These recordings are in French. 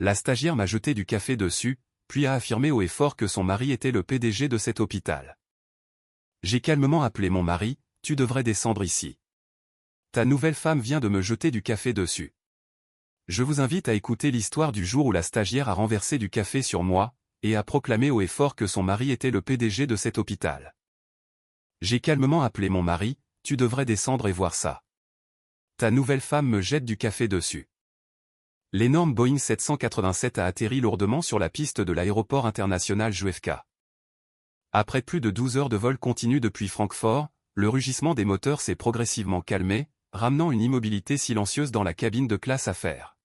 La stagiaire m'a jeté du café dessus, puis a affirmé haut et fort que son mari était le PDG de cet hôpital. J'ai calmement appelé mon mari, « Tu devrais descendre ici. Ta nouvelle femme vient de me jeter du café dessus. » Je vous invite à écouter l'histoire du jour où la stagiaire a renversé du café sur moi, et a proclamé haut et fort que son mari était le PDG de cet hôpital. J'ai calmement appelé mon mari, « Tu devrais descendre et voir ça. Ta nouvelle femme me jette du café dessus. » L'énorme Boeing 787 a atterri lourdement sur la piste de l'aéroport international JFK. Après plus de 12 heures de vol continu depuis Francfort, le rugissement des moteurs s'est progressivement calmé, ramenant une immobilité silencieuse dans la cabine de classe affaires.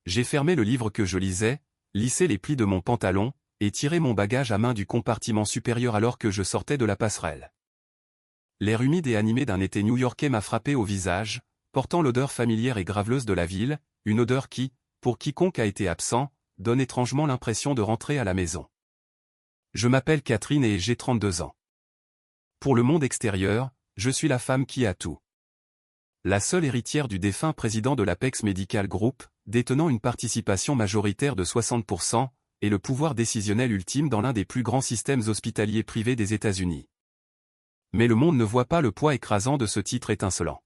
J'ai fermé le livre que je lisais, lissé les plis de mon pantalon, et tiré mon bagage à main du compartiment supérieur alors que je sortais de la passerelle. L'air humide et animé d'un été new-yorkais m'a frappé au visage, portant l'odeur familière et graveleuse de la ville, une odeur qui, pour quiconque a été absent, donne étrangement l'impression de rentrer à la maison. Je m'appelle Catherine et j'ai 32 ans. Pour le monde extérieur, je suis la femme qui a tout. La seule héritière du défunt président de l'Apex Medical Group, détenant une participation majoritaire de 60%, et le pouvoir décisionnel ultime dans l'un des plus grands systèmes hospitaliers privés des États-Unis. Mais le monde ne voit pas le poids écrasant de ce titre étincelant.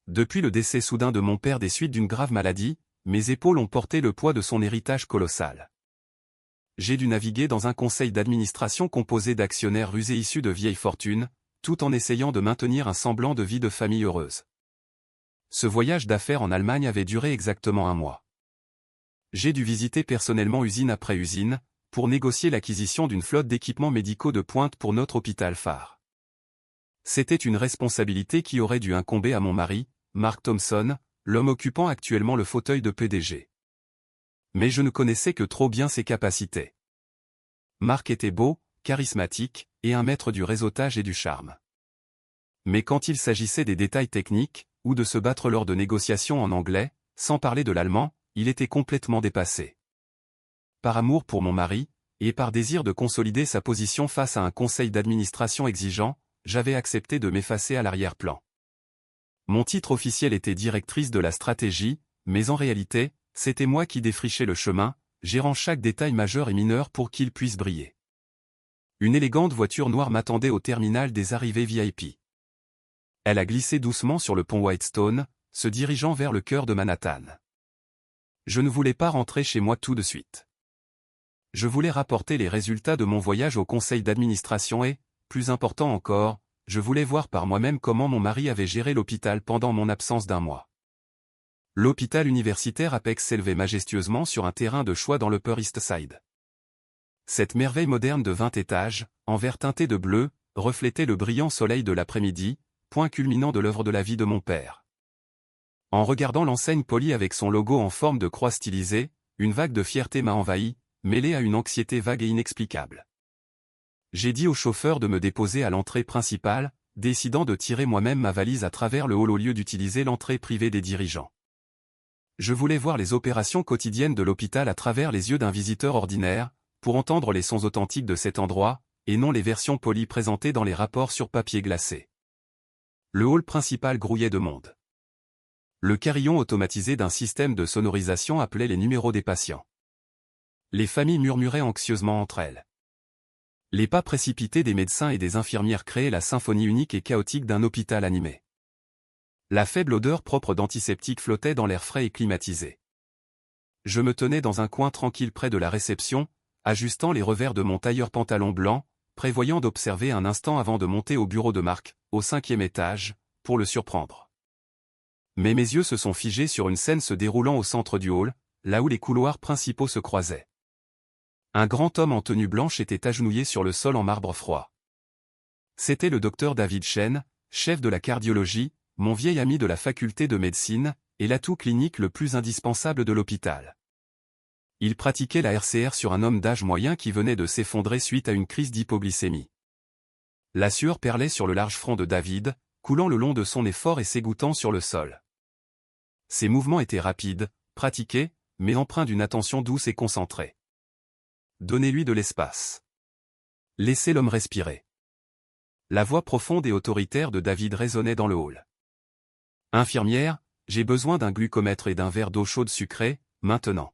Depuis le décès soudain de mon père des suites d'une grave maladie, mes épaules ont porté le poids de son héritage colossal. J'ai dû naviguer dans un conseil d'administration composé d'actionnaires rusés issus de vieilles fortunes, tout en essayant de maintenir un semblant de vie de famille heureuse. Ce voyage d'affaires en Allemagne avait duré exactement 1 mois. J'ai dû visiter personnellement usine après usine, pour négocier l'acquisition d'une flotte d'équipements médicaux de pointe pour notre hôpital phare. C'était une responsabilité qui aurait dû incomber à mon mari, Mark Thompson, l'homme occupant actuellement le fauteuil de PDG. Mais je ne connaissais que trop bien ses capacités. Mark était beau, charismatique, et un maître du réseautage et du charme. Mais quand il s'agissait des détails techniques, ou de se battre lors de négociations en anglais, sans parler de l'allemand, il était complètement dépassé. Par amour pour mon mari, et par désir de consolider sa position face à un conseil d'administration exigeant, j'avais accepté de m'effacer à l'arrière-plan. Mon titre officiel était directrice de la stratégie, mais en réalité, c'était moi qui défrichais le chemin, gérant chaque détail majeur et mineur pour qu'il puisse briller. Une élégante voiture noire m'attendait au terminal des arrivées VIP. Elle a glissé doucement sur le pont Whitestone, se dirigeant vers le cœur de Manhattan. Je ne voulais pas rentrer chez moi tout de suite. Je voulais rapporter les résultats de mon voyage au conseil d'administration et, plus important encore, je voulais voir par moi-même comment mon mari avait géré l'hôpital pendant mon absence d'1 mois. L'hôpital universitaire Apex s'élevait majestueusement sur un terrain de choix dans l'Upper East Side. Cette merveille moderne de 20 étages, en verre teinté de bleu, reflétait le brillant soleil de l'après-midi, point culminant de l'œuvre de la vie de mon père. En regardant l'enseigne polie avec son logo en forme de croix stylisée, une vague de fierté m'a envahi, mêlée à une anxiété vague et inexplicable. J'ai dit au chauffeur de me déposer à l'entrée principale, décidant de tirer moi-même ma valise à travers le hall au lieu d'utiliser l'entrée privée des dirigeants. Je voulais voir les opérations quotidiennes de l'hôpital à travers les yeux d'un visiteur ordinaire, pour entendre les sons authentiques de cet endroit, et non les versions polies présentées dans les rapports sur papier glacé. Le hall principal grouillait de monde. Le carillon automatisé d'un système de sonorisation appelait les numéros des patients. Les familles murmuraient anxieusement entre elles. Les pas précipités des médecins et des infirmières créaient la symphonie unique et chaotique d'un hôpital animé. La faible odeur propre d'antiseptique flottait dans l'air frais et climatisé. Je me tenais dans un coin tranquille près de la réception, ajustant les revers de mon tailleur pantalon blanc, prévoyant d'observer un instant avant de monter au bureau de Mark, au 5e étage, pour le surprendre. Mais mes yeux se sont figés sur une scène se déroulant au centre du hall, là où les couloirs principaux se croisaient. Un grand homme en tenue blanche était agenouillé sur le sol en marbre froid. C'était le docteur David Chen, chef de la cardiologie, mon vieil ami de la faculté de médecine, et l'atout clinique le plus indispensable de l'hôpital. Il pratiquait la RCR sur un homme d'âge moyen qui venait de s'effondrer suite à une crise d'hypoglycémie. La sueur perlait sur le large front de David, coulant le long de son nez fort et s'égouttant sur le sol. Ses mouvements étaient rapides, pratiqués, mais empreints d'une attention douce et concentrée. Donnez-lui de l'espace. Laissez l'homme respirer. La voix profonde et autoritaire de David résonnait dans le hall. Infirmière, j'ai besoin d'un glucomètre et d'un verre d'eau chaude sucrée, maintenant.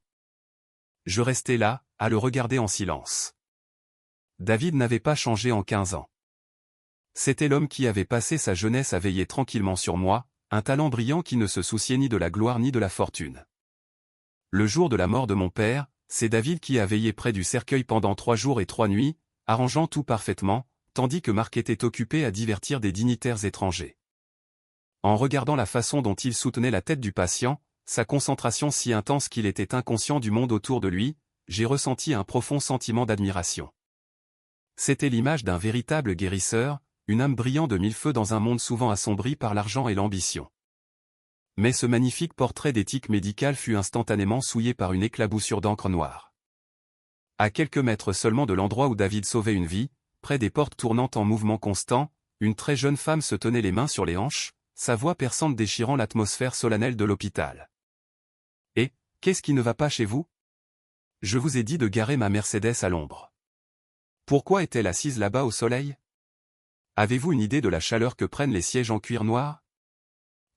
Je restais là, à le regarder en silence. David n'avait pas changé en 15 ans. C'était l'homme qui avait passé sa jeunesse à veiller tranquillement sur moi, un talent brillant qui ne se souciait ni de la gloire ni de la fortune. Le jour de la mort de mon père, c'est David qui a veillé près du cercueil pendant 3 jours et 3 nuits, arrangeant tout parfaitement, tandis que Marc était occupé à divertir des dignitaires étrangers. En regardant la façon dont il soutenait la tête du patient, sa concentration si intense qu'il était inconscient du monde autour de lui, j'ai ressenti un profond sentiment d'admiration. C'était l'image d'un véritable guérisseur, une âme brillant de 1000 feux dans un monde souvent assombri par l'argent et l'ambition. Mais ce magnifique portrait d'éthique médicale fut instantanément souillé par une éclaboussure d'encre noire. À quelques mètres seulement de l'endroit où David sauvait une vie, près des portes tournantes en mouvement constant, une très jeune femme se tenait les mains sur les hanches, sa voix perçante déchirant l'atmosphère solennelle de l'hôpital. « Et, qu'est-ce qui ne va pas chez vous ? Je vous ai dit de garer ma Mercedes à l'ombre. Pourquoi est-elle assise là-bas au soleil ? Avez-vous une idée de la chaleur que prennent les sièges en cuir noir ?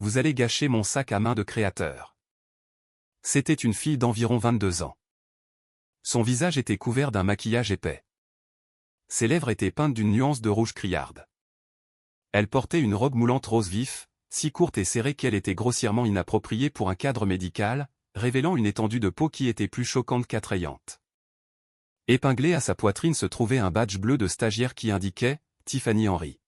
Vous allez gâcher mon sac à main de créateur. » C'était une fille d'environ 22 ans. Son visage était couvert d'un maquillage épais. Ses lèvres étaient peintes d'une nuance de rouge criarde. Elle portait une robe moulante rose vif, si courte et serrée qu'elle était grossièrement inappropriée pour un cadre médical, révélant une étendue de peau qui était plus choquante qu'attrayante. Épinglé à sa poitrine se trouvait un badge bleu de stagiaire qui indiquait « Tiffany Henry ».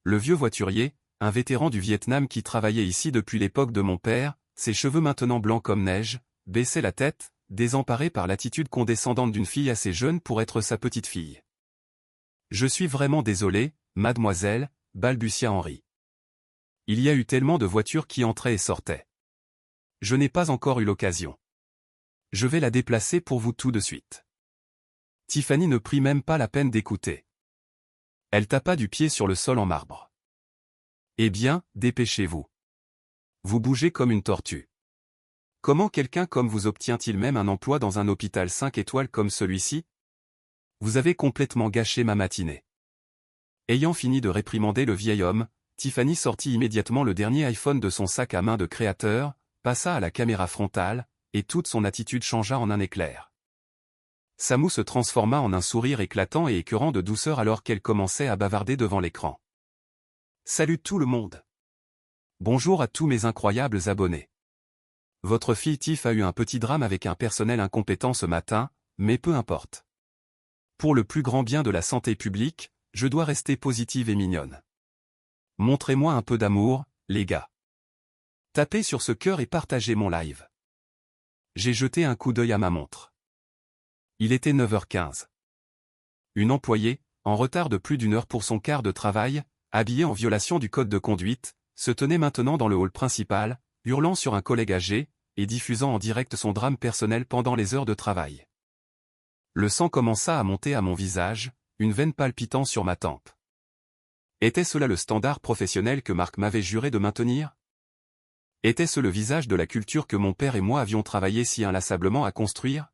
Le vieux voiturier, un vétéran du Vietnam qui travaillait ici depuis l'époque de mon père, ses cheveux maintenant blancs comme neige, baissait la tête, désemparé par l'attitude condescendante d'une fille assez jeune pour être sa petite-fille. « Je suis vraiment désolé, mademoiselle », balbutia Henry. Il y a eu tellement de voitures qui entraient et sortaient. Je n'ai pas encore eu l'occasion. Je vais la déplacer pour vous tout de suite. Tiffany ne prit même pas la peine d'écouter. Elle tapa du pied sur le sol en marbre. Eh bien, dépêchez-vous. Vous bougez comme une tortue. Comment quelqu'un comme vous obtient-il même un emploi dans un hôpital 5 étoiles comme celui-ci ? Vous avez complètement gâché ma matinée. Ayant fini de réprimander le vieil homme, Tiffany sortit immédiatement le dernier iPhone de son sac à main de créateur, passa à la caméra frontale, et toute son attitude changea en un éclair. Sa moue se transforma en un sourire éclatant et écœurant de douceur alors qu'elle commençait à bavarder devant l'écran. « Salut tout le monde. Bonjour à tous mes incroyables abonnés. Votre fille Tiff a eu un petit drame avec un personnel incompétent ce matin, mais peu importe. Pour le plus grand bien de la santé publique, je dois rester positive et mignonne. Montrez-moi un peu d'amour, les gars. Tapez sur ce cœur et partagez mon live. » J'ai jeté un coup d'œil à ma montre. Il était 9h15. Une employée, en retard de plus d'1 heure pour son quart de travail, habillée en violation du code de conduite, se tenait maintenant dans le hall principal, hurlant sur un collègue âgé, et diffusant en direct son drame personnel pendant les heures de travail. Le sang commença à monter à mon visage, une veine palpitant sur ma tempe. Était-ce là le standard professionnel que Marc m'avait juré de maintenir ? Était-ce le visage de la culture que mon père et moi avions travaillé si inlassablement à construire ?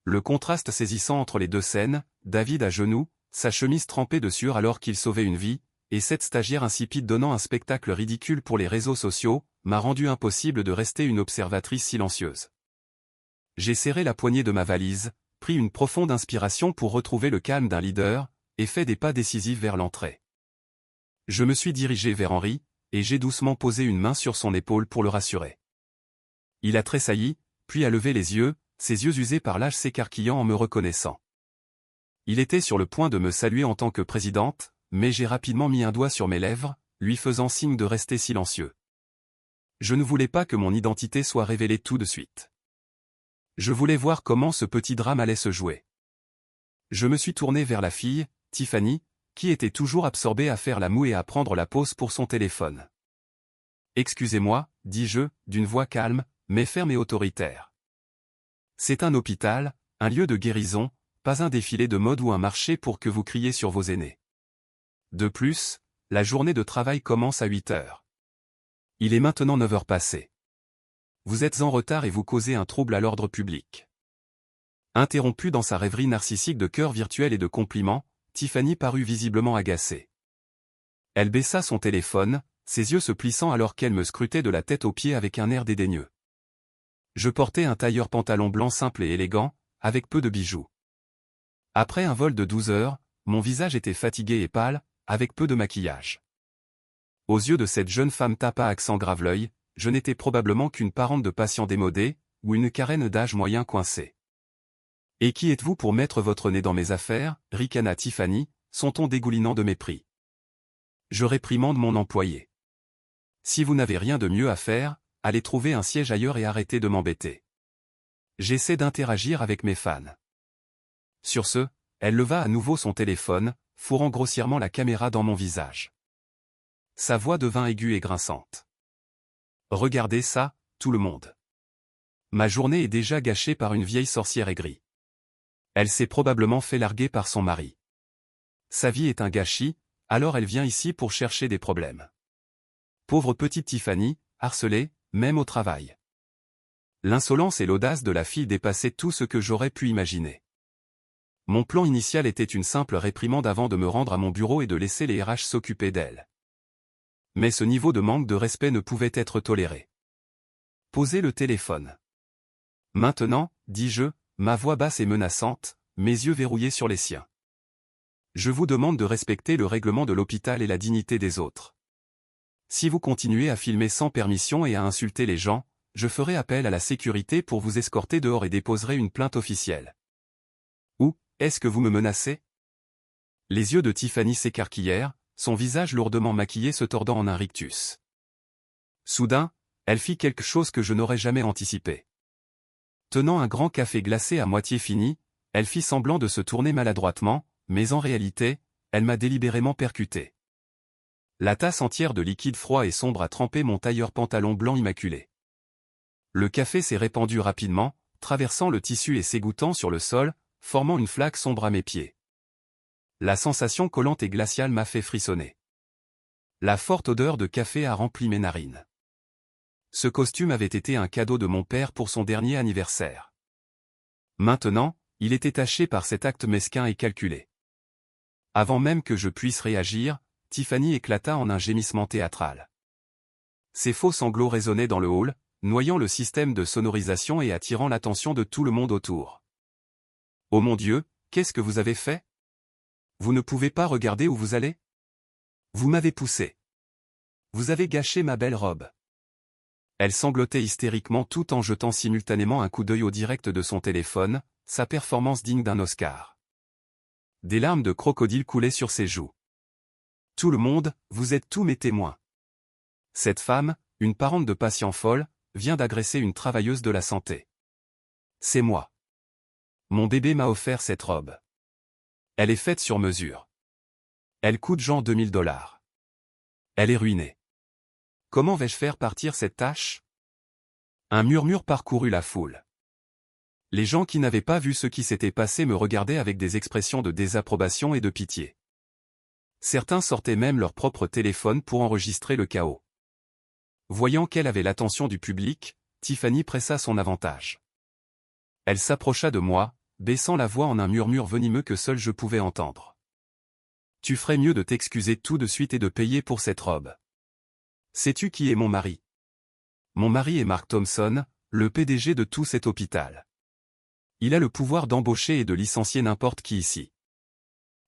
Le contraste saisissant entre les deux scènes, David à genoux, sa chemise trempée de sueur alors qu'il sauvait une vie, et cette stagiaire insipide donnant un spectacle ridicule pour les réseaux sociaux, m'a rendu impossible de rester une observatrice silencieuse. J'ai serré la poignée de ma valise, pris une profonde inspiration pour retrouver le calme d'un leader, et fait des pas décisifs vers l'entrée. Je me suis dirigé vers Henry, et j'ai doucement posé une main sur son épaule pour le rassurer. Il a tressailli, puis a levé les yeux, ses yeux usés par l'âge s'écarquillant en me reconnaissant. Il était sur le point de me saluer en tant que présidente, mais j'ai rapidement mis un doigt sur mes lèvres, lui faisant signe de rester silencieux. Je ne voulais pas que mon identité soit révélée tout de suite. Je voulais voir comment ce petit drame allait se jouer. Je me suis tourné vers la fille, Tiffany, qui était toujours absorbée à faire la moue et à prendre la pause pour son téléphone. « Excusez-moi, dis-je, d'une voix calme, mais ferme et autoritaire. C'est un hôpital, un lieu de guérison, pas un défilé de mode ou un marché pour que vous criez sur vos aînés. De plus, la journée de travail commence à 8 heures. Il est maintenant 9 heures passées. Vous êtes en retard et vous causez un trouble à l'ordre public. » Interrompue dans sa rêverie narcissique de cœurs virtuels et de compliments, Tiffany parut visiblement agacée. Elle baissa son téléphone, ses yeux se plissant alors qu'elle me scrutait de la tête aux pieds avec un air dédaigneux. Je portais un tailleur pantalon blanc simple et élégant, avec peu de bijoux. Après un vol de 12 heures, mon visage était fatigué et pâle, avec peu de maquillage. Aux yeux de cette jeune femme tapa à accent grave l'œil, je n'étais probablement qu'une parente de patient démodé, ou une carène d'âge moyen coincée. « Et qui êtes-vous pour mettre votre nez dans mes affaires » ricana Tiffany, son ton dégoulinant de mépris. Je réprimande mon employé. « Si vous n'avez rien de mieux à faire, allez trouver un siège ailleurs et arrêtez de m'embêter. » J'essaie d'interagir avec mes fans. Sur ce, elle leva à nouveau son téléphone, fourrant grossièrement la caméra dans mon visage. Sa voix devint aiguë et grinçante. « Regardez ça, tout le monde. Ma journée est déjà gâchée par une vieille sorcière aigrie. Elle s'est probablement fait larguer par son mari. Sa vie est un gâchis, alors elle vient ici pour chercher des problèmes. Pauvre petite Tiffany, harcelée, même au travail. » L'insolence et l'audace de la fille dépassaient tout ce que j'aurais pu imaginer. Mon plan initial était une simple réprimande avant de me rendre à mon bureau et de laisser les RH s'occuper d'elle. Mais ce niveau de manque de respect ne pouvait être toléré. Posez le téléphone. Maintenant, dis-je, ma voix basse et menaçante, mes yeux verrouillés sur les siens. Je vous demande de respecter le règlement de l'hôpital et la dignité des autres. Si vous continuez à filmer sans permission et à insulter les gens, je ferai appel à la sécurité pour vous escorter dehors et déposerai une plainte officielle. Ou, est-ce que vous me menacez? Les yeux de Tiffany s'écarquillèrent, son visage lourdement maquillé se tordant en un rictus. Soudain, elle fit quelque chose que je n'aurais jamais anticipé. Tenant un grand café glacé à moitié fini, elle fit semblant de se tourner maladroitement, mais en réalité, elle m'a délibérément percuté. La tasse entière de liquide froid et sombre a trempé mon tailleur pantalon blanc immaculé. Le café s'est répandu rapidement, traversant le tissu et s'égouttant sur le sol, formant une flaque sombre à mes pieds. La sensation collante et glaciale m'a fait frissonner. La forte odeur de café a rempli mes narines. Ce costume avait été un cadeau de mon père pour son dernier anniversaire. Maintenant, il était taché par cet acte mesquin et calculé. Avant même que je puisse réagir, Tiffany éclata en un gémissement théâtral. Ses faux sanglots résonnaient dans le hall, noyant le système de sonorisation et attirant l'attention de tout le monde autour. « Oh mon Dieu, qu'est-ce que vous avez fait? Vous ne pouvez pas regarder où vous allez? Vous m'avez poussé. Vous avez gâché ma belle robe. » Elle sanglotait hystériquement tout en jetant simultanément un coup d'œil au direct de son téléphone, sa performance digne d'un Oscar. Des larmes de crocodile coulaient sur ses joues. « Tout le monde, vous êtes tous mes témoins. Cette femme, une parente de patient folle, vient d'agresser une travailleuse de la santé. C'est moi. Mon bébé m'a offert cette robe. Elle est faite sur mesure. Elle coûte genre $2000. Elle est ruinée. Comment vais-je faire partir cette tâche? » Un murmure parcourut la foule. Les gens qui n'avaient pas vu ce qui s'était passé me regardaient avec des expressions de désapprobation et de pitié. Certains sortaient même leur propre téléphone pour enregistrer le chaos. Voyant qu'elle avait l'attention du public, Tiffany pressa son avantage. Elle s'approcha de moi, baissant la voix en un murmure venimeux que seul je pouvais entendre. « Tu ferais mieux de t'excuser tout de suite et de payer pour cette robe. Sais-tu qui est mon mari? Mon mari est Mark Thompson, le PDG de tout cet hôpital. Il a le pouvoir d'embaucher et de licencier n'importe qui ici.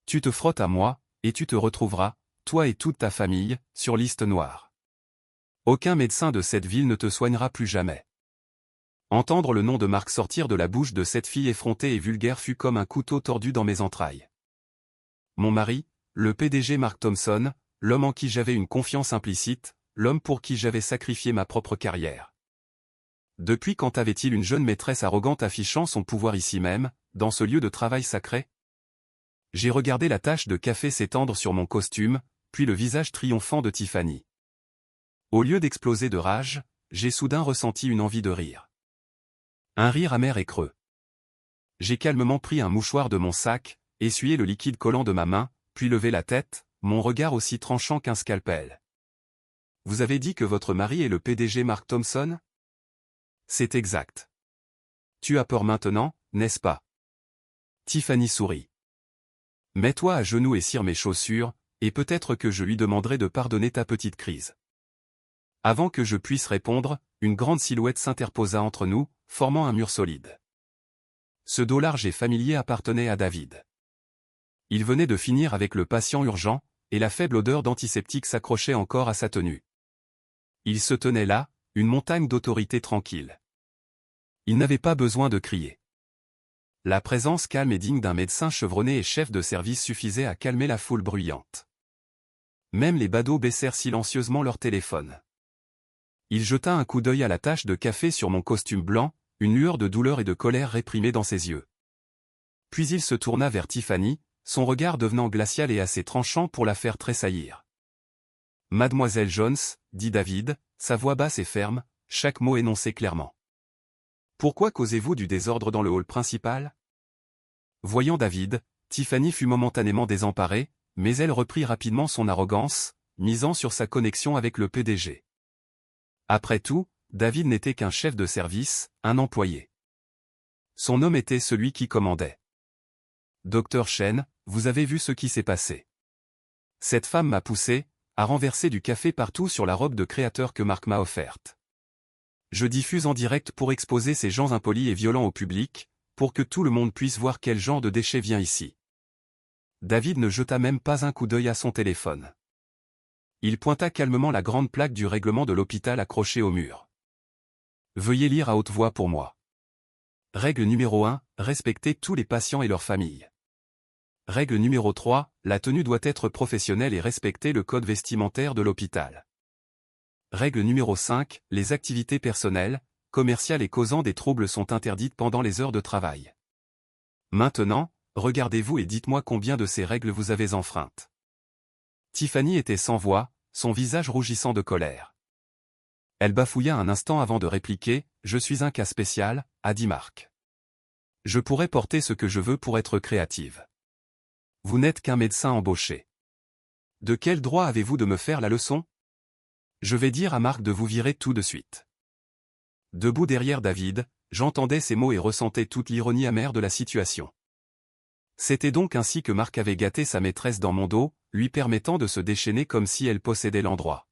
Tu te frottes à moi, et tu te retrouveras, toi et toute ta famille, sur liste noire. Aucun médecin de cette ville ne te soignera plus jamais. » Entendre le nom de Mark sortir de la bouche de cette fille effrontée et vulgaire fut comme un couteau tordu dans mes entrailles. Mon mari, le PDG Mark Thompson, l'homme en qui j'avais une confiance implicite, l'homme pour qui j'avais sacrifié ma propre carrière. Depuis quand avait-il une jeune maîtresse arrogante affichant son pouvoir ici même, dans ce lieu de travail sacré? J'ai regardé la tache de café s'étendre sur mon costume, puis le visage triomphant de Tiffany. Au lieu d'exploser de rage, j'ai soudain ressenti une envie de rire. Un rire amer et creux. J'ai calmement pris un mouchoir de mon sac, essuyé le liquide collant de ma main, puis levé la tête, mon regard aussi tranchant qu'un scalpel. « Vous avez dit que votre mari est le PDG Mark Thompson? » « C'est exact. Tu as peur maintenant, n'est-ce pas? » Tiffany sourit. « Mets-toi à genoux et cire mes chaussures, et peut-être que je lui demanderai de pardonner ta petite crise. » Avant que je puisse répondre, une grande silhouette s'interposa entre nous, formant un mur solide. Ce dos large et familier appartenait à David. Il venait de finir avec le patient urgent, et la faible odeur d'antiseptique s'accrochait encore à sa tenue. Il se tenait là, une montagne d'autorité tranquille. Il n'avait pas besoin de crier. La présence calme et digne d'un médecin chevronné et chef de service suffisait à calmer la foule bruyante. Même les badauds baissèrent silencieusement leur téléphone. Il jeta un coup d'œil à la tache de café sur mon costume blanc, une lueur de douleur et de colère réprimée dans ses yeux. Puis il se tourna vers Tiffany, son regard devenant glacial et assez tranchant pour la faire tressaillir. « Mademoiselle Jones, dit David, sa voix basse et ferme, chaque mot énoncé clairement. Pourquoi causez-vous du désordre dans le hall principal ?» Voyant David, Tiffany fut momentanément désemparée, mais elle reprit rapidement son arrogance, misant sur sa connexion avec le PDG. Après tout, David n'était qu'un chef de service, un employé. Son homme était celui qui commandait. « Docteur Chen, vous avez vu ce qui s'est passé. Cette femme m'a poussé, à renverser du café partout sur la robe de créateur que Marc m'a offerte. Je diffuse en direct pour exposer ces gens impolis et violents au public, pour que tout le monde puisse voir quel genre de déchet vient ici. » David ne jeta même pas un coup d'œil à son téléphone. Il pointa calmement la grande plaque du règlement de l'hôpital accrochée au mur. « Veuillez lire à haute voix pour moi. Règle numéro 1, respectez tous les patients et leurs familles. Règle numéro 3, la tenue doit être professionnelle et respecter le code vestimentaire de l'hôpital. Règle numéro 5, les activités personnelles, commerciales et causant des troubles sont interdites pendant les heures de travail. Maintenant, regardez-vous et dites-moi combien de ces règles vous avez enfreintes. » Tiffany était sans voix, son visage rougissant de colère. Elle bafouilla un instant avant de répliquer, « Je suis un cas spécial, » a dit Marc. « Je pourrais porter ce que je veux pour être créative. Vous n'êtes qu'un médecin embauché. De quel droit avez-vous de me faire la leçon ? Je vais dire à Marc de vous virer tout de suite. » Debout derrière David, j'entendais ces mots et ressentais toute l'ironie amère de la situation. C'était donc ainsi que Marc avait gâté sa maîtresse dans mon dos, lui permettant de se déchaîner comme si elle possédait l'endroit.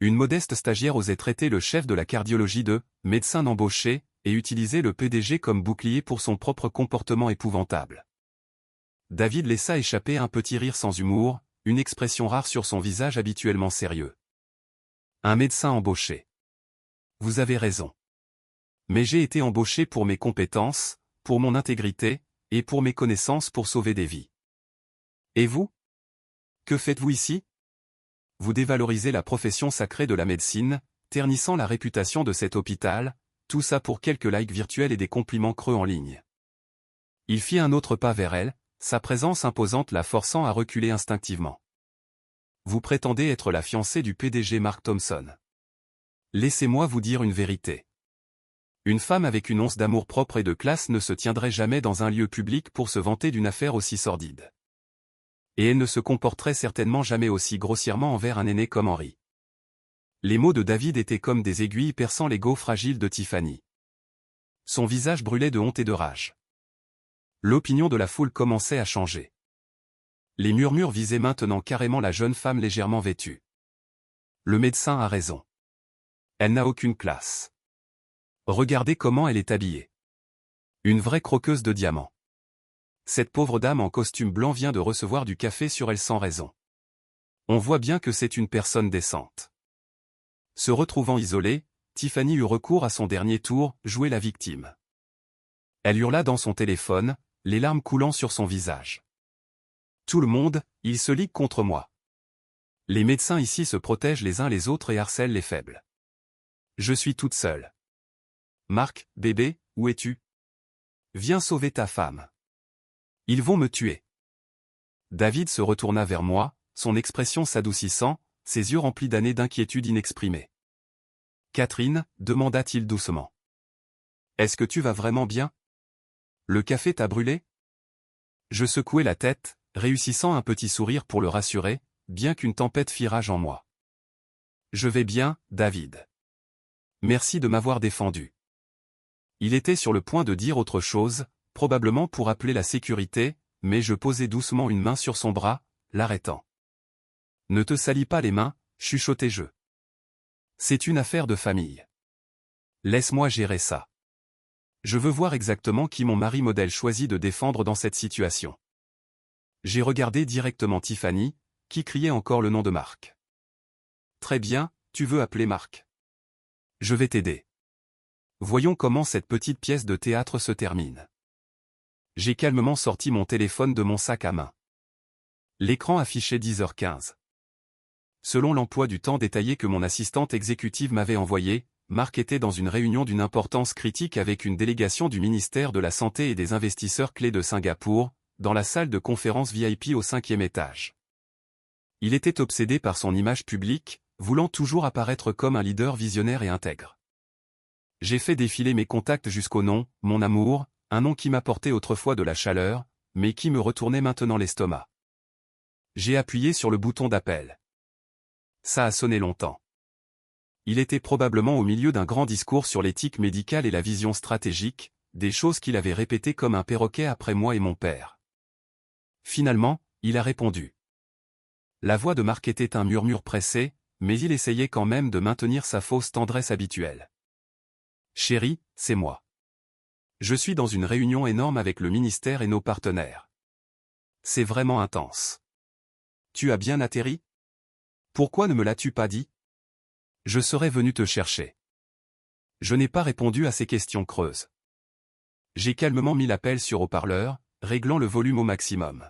Une modeste stagiaire osait traiter le chef de la cardiologie de « médecin embauché » et utiliser le PDG comme bouclier pour son propre comportement épouvantable. David laissa échapper un petit rire sans humour, une expression rare sur son visage habituellement sérieux. Un médecin embauché. Vous avez raison. Mais j'ai été embauché pour mes compétences, pour mon intégrité, et pour mes connaissances pour sauver des vies. Et vous ? Que faites-vous ici ? Vous dévalorisez la profession sacrée de la médecine, ternissant la réputation de cet hôpital, tout ça pour quelques likes virtuels et des compliments creux en ligne. Il fit un autre pas vers elle, sa présence imposante la forçant à reculer instinctivement. Vous prétendez être la fiancée du PDG Mark Thompson. Laissez-moi vous dire une vérité. Une femme avec une once d'amour-propre et de classe ne se tiendrait jamais dans un lieu public pour se vanter d'une affaire aussi sordide. Et elle ne se comporterait certainement jamais aussi grossièrement envers un aîné comme Henry. Les mots de David étaient comme des aiguilles perçant l'ego fragile de Tiffany. Son visage brûlait de honte et de rage. L'opinion de la foule commençait à changer. Les murmures visaient maintenant carrément la jeune femme légèrement vêtue. Le médecin a raison. Elle n'a aucune classe. Regardez comment elle est habillée. Une vraie croqueuse de diamants. Cette pauvre dame en costume blanc vient de recevoir du café sur elle sans raison. On voit bien que c'est une personne décente. Se retrouvant isolée, Tiffany eut recours à son dernier tour, jouer la victime. Elle hurla dans son téléphone, les larmes coulant sur son visage. Tout le monde, ils se liguent contre moi. Les médecins ici se protègent les uns les autres et harcèlent les faibles. Je suis toute seule. Marc, bébé, où es-tu ? Viens sauver ta femme. Ils vont me tuer. David se retourna vers moi, son expression s'adoucissant, ses yeux remplis d'années d'inquiétude inexprimée. Catherine, demanda-t-il doucement. Est-ce que tu vas vraiment bien ? Le café t'a brûlé ? Je secouai la tête, réussissant un petit sourire pour le rassurer, bien qu'une tempête fît rage en moi. Je vais bien, David. Merci de m'avoir défendu. Il était sur le point de dire autre chose, probablement pour appeler la sécurité, mais je posai doucement une main sur son bras, l'arrêtant. Ne te salis pas les mains, chuchotai-je. C'est une affaire de famille. Laisse-moi gérer ça. Je veux voir exactement qui mon mari modèle choisit de défendre dans cette situation. J'ai regardé directement Tiffany, qui criait encore le nom de Marc. Très bien, tu veux appeler Marc. Je vais t'aider. Voyons comment cette petite pièce de théâtre se termine. J'ai calmement sorti mon téléphone de mon sac à main. L'écran affichait 10h15. Selon l'emploi du temps détaillé que mon assistante exécutive m'avait envoyé, Marc était dans une réunion d'une importance critique avec une délégation du ministère de la Santé et des investisseurs clés de Singapour, dans la salle de conférence VIP au 5e étage. Il était obsédé par son image publique, voulant toujours apparaître comme un leader visionnaire et intègre. J'ai fait défiler mes contacts jusqu'au nom, mon amour, un nom qui m'apportait autrefois de la chaleur, mais qui me retournait maintenant l'estomac. J'ai appuyé sur le bouton d'appel. Ça a sonné longtemps. Il était probablement au milieu d'un grand discours sur l'éthique médicale et la vision stratégique, des choses qu'il avait répétées comme un perroquet après moi et mon père. Finalement, il a répondu. La voix de Marc était un murmure pressé, mais il essayait quand même de maintenir sa fausse tendresse habituelle. Chérie, c'est moi. Je suis dans une réunion énorme avec le ministère et nos partenaires. C'est vraiment intense. Tu as bien atterri? Pourquoi ne me l'as-tu pas dit? Je serais venu te chercher. Je n'ai pas répondu à ces questions creuses. J'ai calmement mis l'appel sur haut-parleur, réglant le volume au maximum.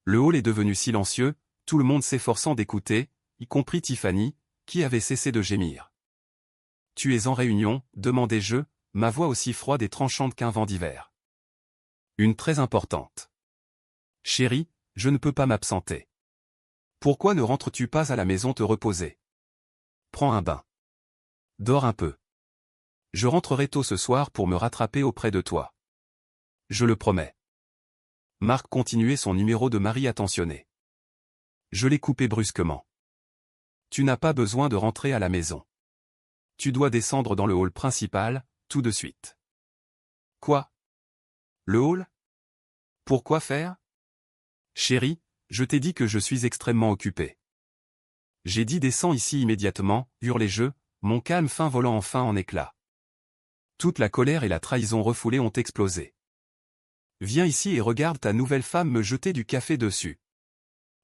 Le hall est devenu silencieux, tout le monde s'efforçant d'écouter, y compris Tiffany, qui avait cessé de gémir. « Tu es en réunion ?» demandai-je, ma voix aussi froide et tranchante qu'un vent d'hiver. « Une très importante. »« Chérie, je ne peux pas m'absenter. Pourquoi ne rentres-tu pas à la maison te reposer? Prends un bain. Dors un peu. Je rentrerai tôt ce soir pour me rattraper auprès de toi. Je le promets. » Marc continuait son numéro de mari attentionné. Je l'ai coupé brusquement. « Tu n'as pas besoin de rentrer à la maison. Tu dois descendre dans le hall principal, tout de suite. » Quoi? Le hall? Pourquoi faire? Chérie, je t'ai dit que je suis extrêmement occupé. J'ai dit descends ici immédiatement, hurlai-je, mon calme fin volant enfin en éclats. Toute la colère et la trahison refoulée ont explosé. Viens ici et regarde ta nouvelle femme me jeter du café dessus.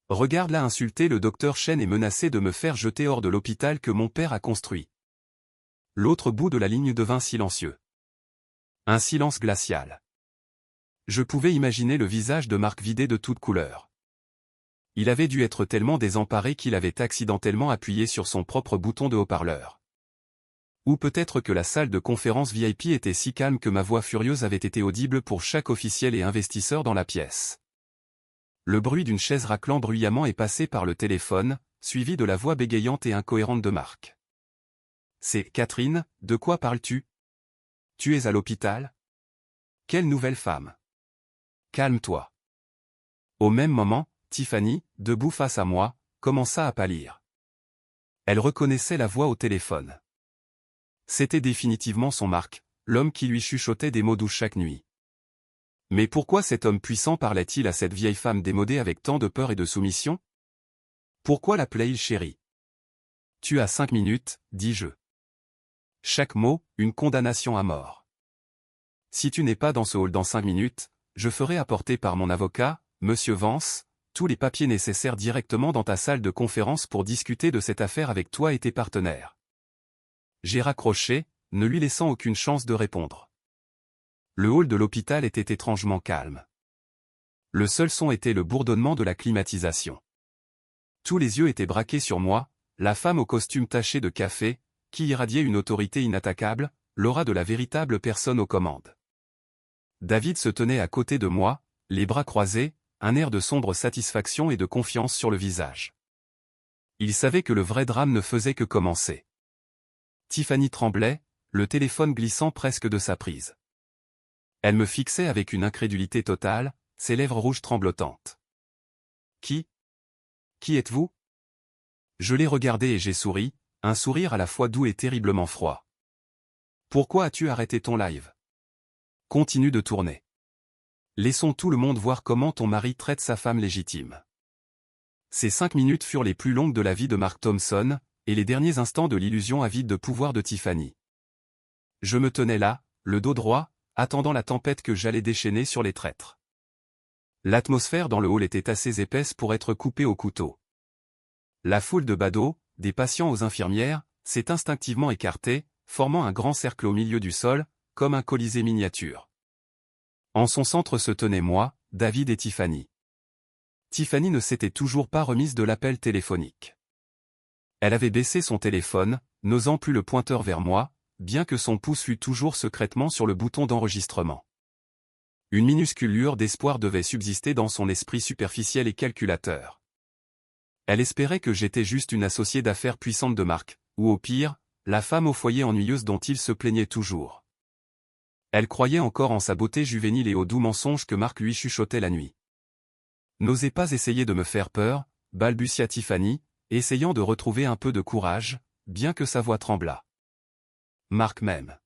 Regarde-la insulter le docteur Chen et menacer de me faire jeter hors de l'hôpital que mon père a construit. L'autre bout de la ligne devint silencieux. Un silence glacial. Je pouvais imaginer le visage de Marc vidé de toute couleur. Il avait dû être tellement désemparé qu'il avait accidentellement appuyé sur son propre bouton de haut-parleur. Ou peut-être que la salle de conférence VIP était si calme que ma voix furieuse avait été audible pour chaque officiel et investisseur dans la pièce. Le bruit d'une chaise raclant bruyamment est passé par le téléphone, suivi de la voix bégayante et incohérente de Marc. « C'est Catherine, de quoi parles-tu? Tu es à l'hôpital? Quelle nouvelle femme? Calme-toi. » Au même moment, Tiffany, debout face à moi, commença à pâlir. Elle reconnaissait la voix au téléphone. C'était définitivement son Marc, l'homme qui lui chuchotait des mots doux chaque nuit. Mais pourquoi cet homme puissant parlait-il à cette vieille femme démodée avec tant de peur et de soumission? Pourquoi l'appelait-il chérie? Tu as 5 minutes, dis-je. Chaque mot, une condamnation à mort. Si tu n'es pas dans ce hall dans 5 minutes, je ferai apporter par mon avocat, Monsieur Vance, tous les papiers nécessaires directement dans ta salle de conférence pour discuter de cette affaire avec toi et tes partenaires. J'ai raccroché, ne lui laissant aucune chance de répondre. Le hall de l'hôpital était étrangement calme. Le seul son était le bourdonnement de la climatisation. Tous les yeux étaient braqués sur moi, la femme au costume taché de café, qui irradiait une autorité inattaquable, l'aura de la véritable personne aux commandes. David se tenait à côté de moi, les bras croisés, un air de sombre satisfaction et de confiance sur le visage. Il savait que le vrai drame ne faisait que commencer. Tiffany tremblait, le téléphone glissant presque de sa prise. Elle me fixait avec une incrédulité totale, ses lèvres rouges tremblotantes. « Qui êtes-vous » Je l'ai regardé et j'ai souri, un sourire à la fois doux et terriblement froid. « Pourquoi as-tu arrêté ton live ? Continue de tourner. Laissons tout le monde voir comment ton mari traite sa femme légitime. » Ces 5 minutes furent les plus longues de la vie de Mark Thompson, et les derniers instants de l'illusion avide de pouvoir de Tiffany. Je me tenais là, le dos droit, attendant la tempête que j'allais déchaîner sur les traîtres. L'atmosphère dans le hall était assez épaisse pour être coupée au couteau. La foule de badauds, des patients aux infirmières, s'est instinctivement écartée, formant un grand cercle au milieu du sol, comme un colisée miniature. En son centre se tenaient moi, David et Tiffany. Tiffany ne s'était toujours pas remise de l'appel téléphonique. Elle avait baissé son téléphone, n'osant plus le pointeur vers moi, bien que son pouce fût toujours secrètement sur le bouton d'enregistrement. Une minuscule lueur d'espoir devait subsister dans son esprit superficiel et calculateur. Elle espérait que j'étais juste une associée d'affaires puissante de Marc, ou au pire, la femme au foyer ennuyeuse dont il se plaignait toujours. Elle croyait encore en sa beauté juvénile et aux doux mensonges que Marc lui chuchotait la nuit. N'osez pas essayer de me faire peur, balbutia Tiffany, essayant de retrouver un peu de courage, bien que sa voix tremblât. Marc m'aime.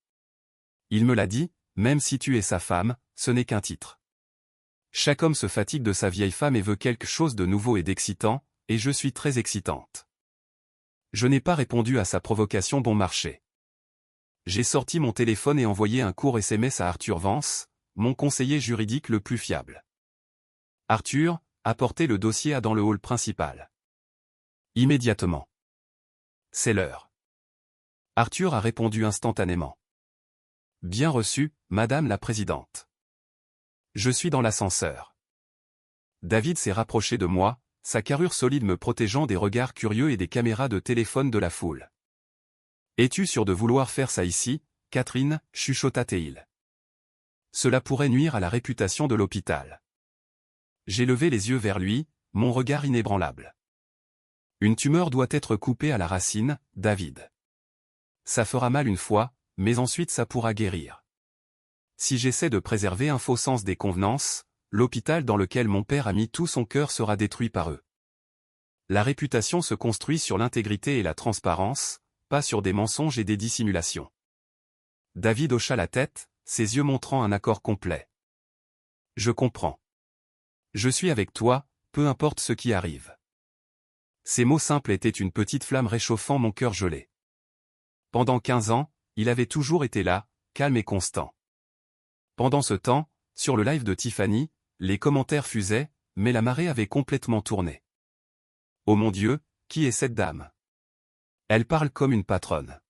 Il me l'a dit, même si tu es sa femme, ce n'est qu'un titre. Chaque homme se fatigue de sa vieille femme et veut quelque chose de nouveau et d'excitant, et je suis très excitante. Je n'ai pas répondu à sa provocation bon marché. J'ai sorti mon téléphone et envoyé un court SMS à Arthur Vance, mon conseiller juridique le plus fiable. Arthur, apportez le dossier dans le hall principal. Immédiatement. C'est l'heure. Arthur a répondu instantanément. Bien reçu, Madame la Présidente. Je suis dans l'ascenseur. David s'est rapproché de moi, sa carrure solide me protégeant des regards curieux et des caméras de téléphone de la foule. Es-tu sûr de vouloir faire ça ici, Catherine, chuchota-t-il. Cela pourrait nuire à la réputation de l'hôpital. J'ai levé les yeux vers lui, mon regard inébranlable. Une tumeur doit être coupée à la racine, David. Ça fera mal une fois, mais ensuite ça pourra guérir. Si j'essaie de préserver un faux sens des convenances, l'hôpital dans lequel mon père a mis tout son cœur sera détruit par eux. La réputation se construit sur l'intégrité et la transparence, pas sur des mensonges et des dissimulations. David hocha la tête, ses yeux montrant un accord complet. Je comprends. Je suis avec toi, peu importe ce qui arrive. Ces mots simples étaient une petite flamme réchauffant mon cœur gelé. Pendant 15 ans, il avait toujours été là, calme et constant. Pendant ce temps, sur le live de Tiffany, les commentaires fusaient, mais la marée avait complètement tourné. Oh mon Dieu, qui est cette dame? Elle parle comme une patronne.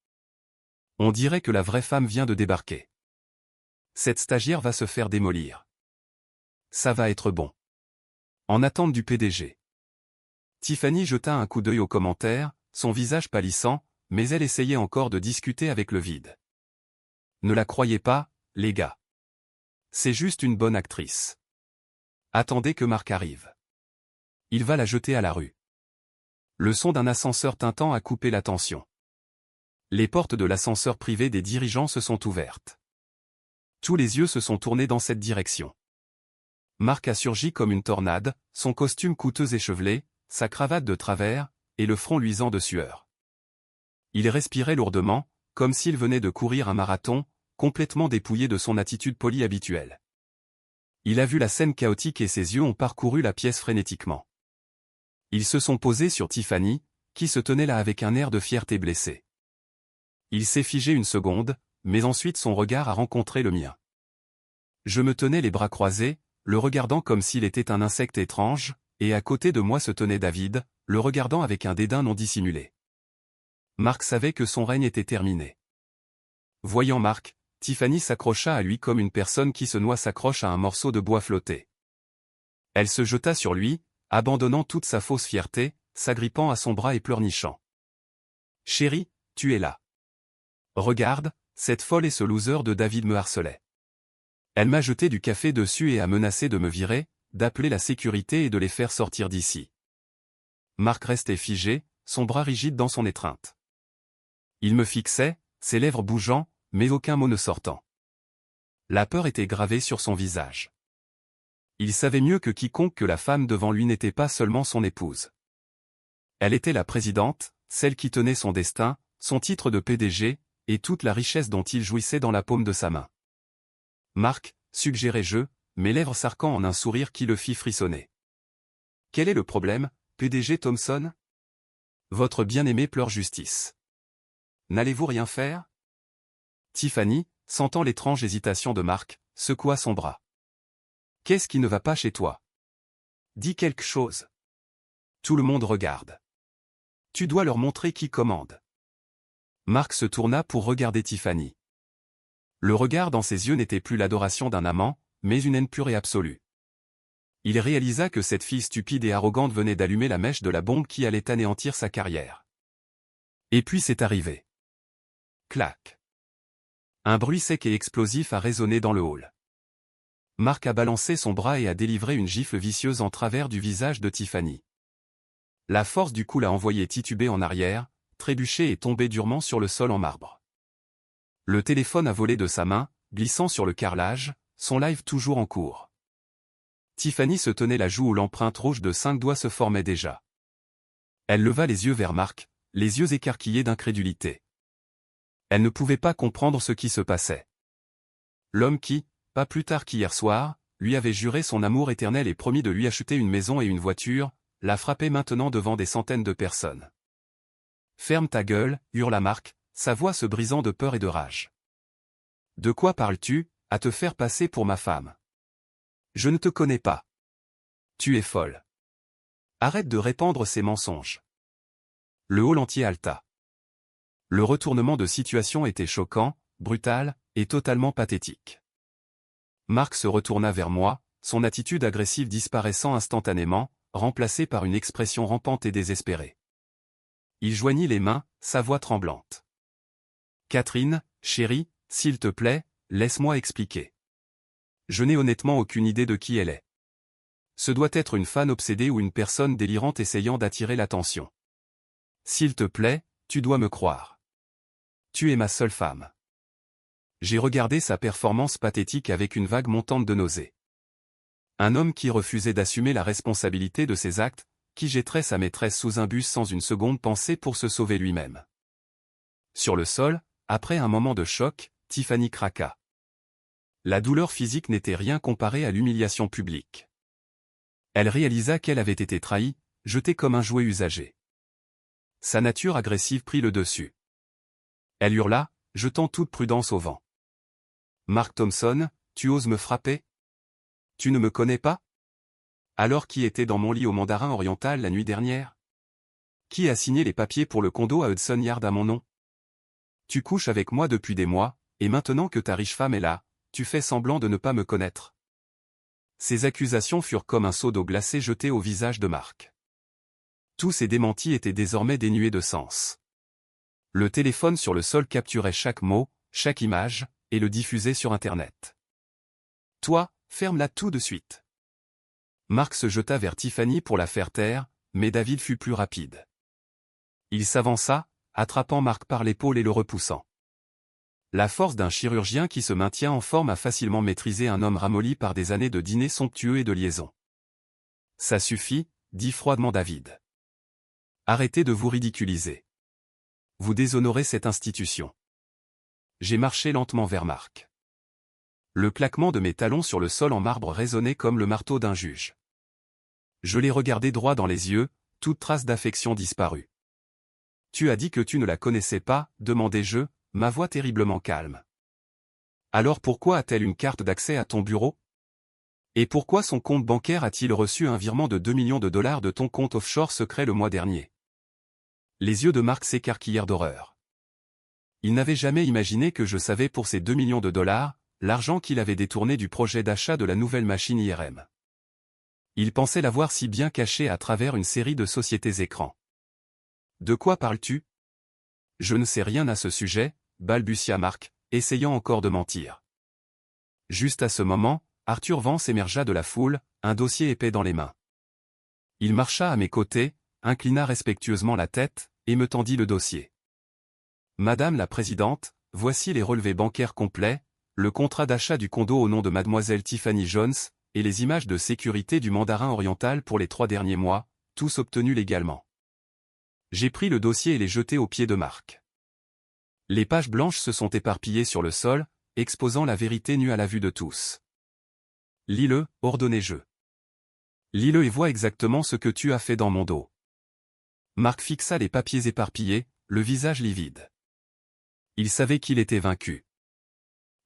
On dirait que la vraie femme vient de débarquer. Cette stagiaire va se faire démolir. Ça va être bon. En attente du PDG. Tiffany jeta un coup d'œil aux commentaires, son visage pâlissant, mais elle essayait encore de discuter avec le vide. Ne la croyez pas, les gars. C'est juste une bonne actrice. Attendez que Marc arrive. Il va la jeter à la rue. Le son d'un ascenseur tintant a coupé l'attention. Les portes de l'ascenseur privé des dirigeants se sont ouvertes. Tous les yeux se sont tournés dans cette direction. Marc a surgi comme une tornade, son costume coûteux échevelé, sa cravate de travers, et le front luisant de sueur. Il respirait lourdement, comme s'il venait de courir un marathon, complètement dépouillé de son attitude polie habituelle. Il a vu la scène chaotique et ses yeux ont parcouru la pièce frénétiquement. Ils se sont posés sur Tiffany, qui se tenait là avec un air de fierté blessée. Il s'est figé une seconde, mais ensuite son regard a rencontré le mien. Je me tenais les bras croisés, le regardant comme s'il était un insecte étrange, et à côté de moi se tenait David, le regardant avec un dédain non dissimulé. Marc savait que son règne était terminé. Voyant Marc, Tiffany s'accrocha à lui comme une personne qui se noie s'accroche à un morceau de bois flotté. Elle se jeta sur lui, abandonnant toute sa fausse fierté, s'agrippant à son bras et pleurnichant. « Chérie, tu es là. Regarde, cette folle et ce loser de David me harcelait. Elle m'a jeté du café dessus et a menacé de me virer, d'appeler la sécurité et de les faire sortir d'ici. » Marc restait figé, son bras rigide dans son étreinte. Il me fixait, ses lèvres bougeant, mais aucun mot ne sortant. La peur était gravée sur son visage. Il savait mieux que quiconque que la femme devant lui n'était pas seulement son épouse. Elle était la présidente, celle qui tenait son destin, son titre de PDG, et toute la richesse dont il jouissait dans la paume de sa main. Marc, suggérai-je, mes lèvres s'arquant en un sourire qui le fit frissonner. Quel est le problème, PDG Thompson? Votre bien-aimé pleure justice. N'allez-vous rien faire? Tiffany, sentant l'étrange hésitation de Marc, secoua son bras. « Qu'est-ce qui ne va pas chez toi? Dis quelque chose. » Tout le monde regarde. « Tu dois leur montrer qui commande. » Marc se tourna pour regarder Tiffany. Le regard dans ses yeux n'était plus l'adoration d'un amant, mais une haine pure et absolue. Il réalisa que cette fille stupide et arrogante venait d'allumer la mèche de la bombe qui allait anéantir sa carrière. Et puis c'est arrivé. Clac. Un bruit sec et explosif a résonné dans le hall. Marc a balancé son bras et a délivré une gifle vicieuse en travers du visage de Tiffany. La force du coup l'a envoyé tituber en arrière, trébucher et tomber durement sur le sol en marbre. Le téléphone a volé de sa main, glissant sur le carrelage, son live toujours en cours. Tiffany se tenait la joue où l'empreinte rouge de 5 doigts se formait déjà. Elle leva les yeux vers Marc, les yeux écarquillés d'incrédulité. Elle ne pouvait pas comprendre ce qui se passait. L'homme qui, pas plus tard qu'hier soir, lui avait juré son amour éternel et promis de lui acheter une maison et une voiture, la frappait maintenant devant des centaines de personnes. « Ferme ta gueule » hurla Marc, sa voix se brisant de peur et de rage. « De quoi parles-tu, à te faire passer pour ma femme? Je ne te connais pas. Tu es folle. Arrête de répandre ces mensonges. » Le hall entier haleta. Le retournement de situation était choquant, brutal, et totalement pathétique. Marc se retourna vers moi, son attitude agressive disparaissant instantanément, remplacée par une expression rampante et désespérée. Il joignit les mains, sa voix tremblante. « Catherine, chérie, s'il te plaît, laisse-moi expliquer. Je n'ai honnêtement aucune idée de qui elle est. Ce doit être une fan obsédée ou une personne délirante essayant d'attirer l'attention. S'il te plaît, tu dois me croire. Tu es ma seule femme. » J'ai regardé sa performance pathétique avec une vague montante de nausée. Un homme qui refusait d'assumer la responsabilité de ses actes, qui jetterait sa maîtresse sous un bus sans une seconde pensée pour se sauver lui-même. Sur le sol, après un moment de choc, Tiffany craqua. La douleur physique n'était rien comparée à l'humiliation publique. Elle réalisa qu'elle avait été trahie, jetée comme un jouet usagé. Sa nature agressive prit le dessus. Elle hurla, jetant toute prudence au vent. « Mark Thompson, tu oses me frapper? Tu ne me connais pas? Alors qui était dans mon lit au Mandarin Oriental la nuit dernière? Qui a signé les papiers pour le condo à Hudson Yard à mon nom? Tu couches avec moi depuis des mois, et maintenant que ta riche femme est là, tu fais semblant de ne pas me connaître. » Ces accusations furent comme un seau d'eau glacée jeté au visage de Marc. Tous ces démentis étaient désormais dénués de sens. Le téléphone sur le sol capturait chaque mot, chaque image, et le diffusait sur Internet. « Toi, ferme-la tout de suite. » Marc se jeta vers Tiffany pour la faire taire, mais David fut plus rapide. Il s'avança, attrapant Marc par l'épaule et le repoussant. La force d'un chirurgien qui se maintient en forme a facilement maîtrisé un homme ramolli par des années de dîners somptueux et de liaisons. « Ça suffit, » dit froidement David. « Arrêtez de vous ridiculiser. Vous déshonorez cette institution. » J'ai marché lentement vers Marc. Le claquement de mes talons sur le sol en marbre résonnait comme le marteau d'un juge. Je l'ai regardé droit dans les yeux, toute trace d'affection disparue. « Tu as dit que tu ne la connaissais pas ?» demandai-je, ma voix terriblement calme. « Alors pourquoi a-t-elle une carte d'accès à ton bureau? Et pourquoi son compte bancaire a-t-il reçu un virement de 2 millions de dollars de ton compte offshore secret le mois dernier ?» Les yeux de Marc s'écarquillèrent d'horreur. Il n'avait jamais imaginé que je savais pour ces 2 millions de dollars, l'argent qu'il avait détourné du projet d'achat de la nouvelle machine IRM. Il pensait l'avoir si bien caché à travers une série de sociétés écrans. « De quoi parles-tu? » « Je ne sais rien à ce sujet, » balbutia Marc, essayant encore de mentir. Juste à ce moment, Arthur Vance émergea de la foule, un dossier épais dans les mains. Il marcha à mes côtés, inclina respectueusement la tête, et me tendit le dossier. « Madame la Présidente, voici les relevés bancaires complets, le contrat d'achat du condo au nom de Mademoiselle Tiffany Jones, et les images de sécurité du Mandarin Oriental pour les 3 derniers mois, tous obtenus légalement. » J'ai pris le dossier et l'ai jeté aux pieds de Marc. Les pages blanches se sont éparpillées sur le sol, exposant la vérité nue à la vue de tous. « Lis-le, » ordonnai-je. « Lis-le et vois exactement ce que tu as fait dans mon dos. » Marc fixa les papiers éparpillés, le visage livide. Il savait qu'il était vaincu.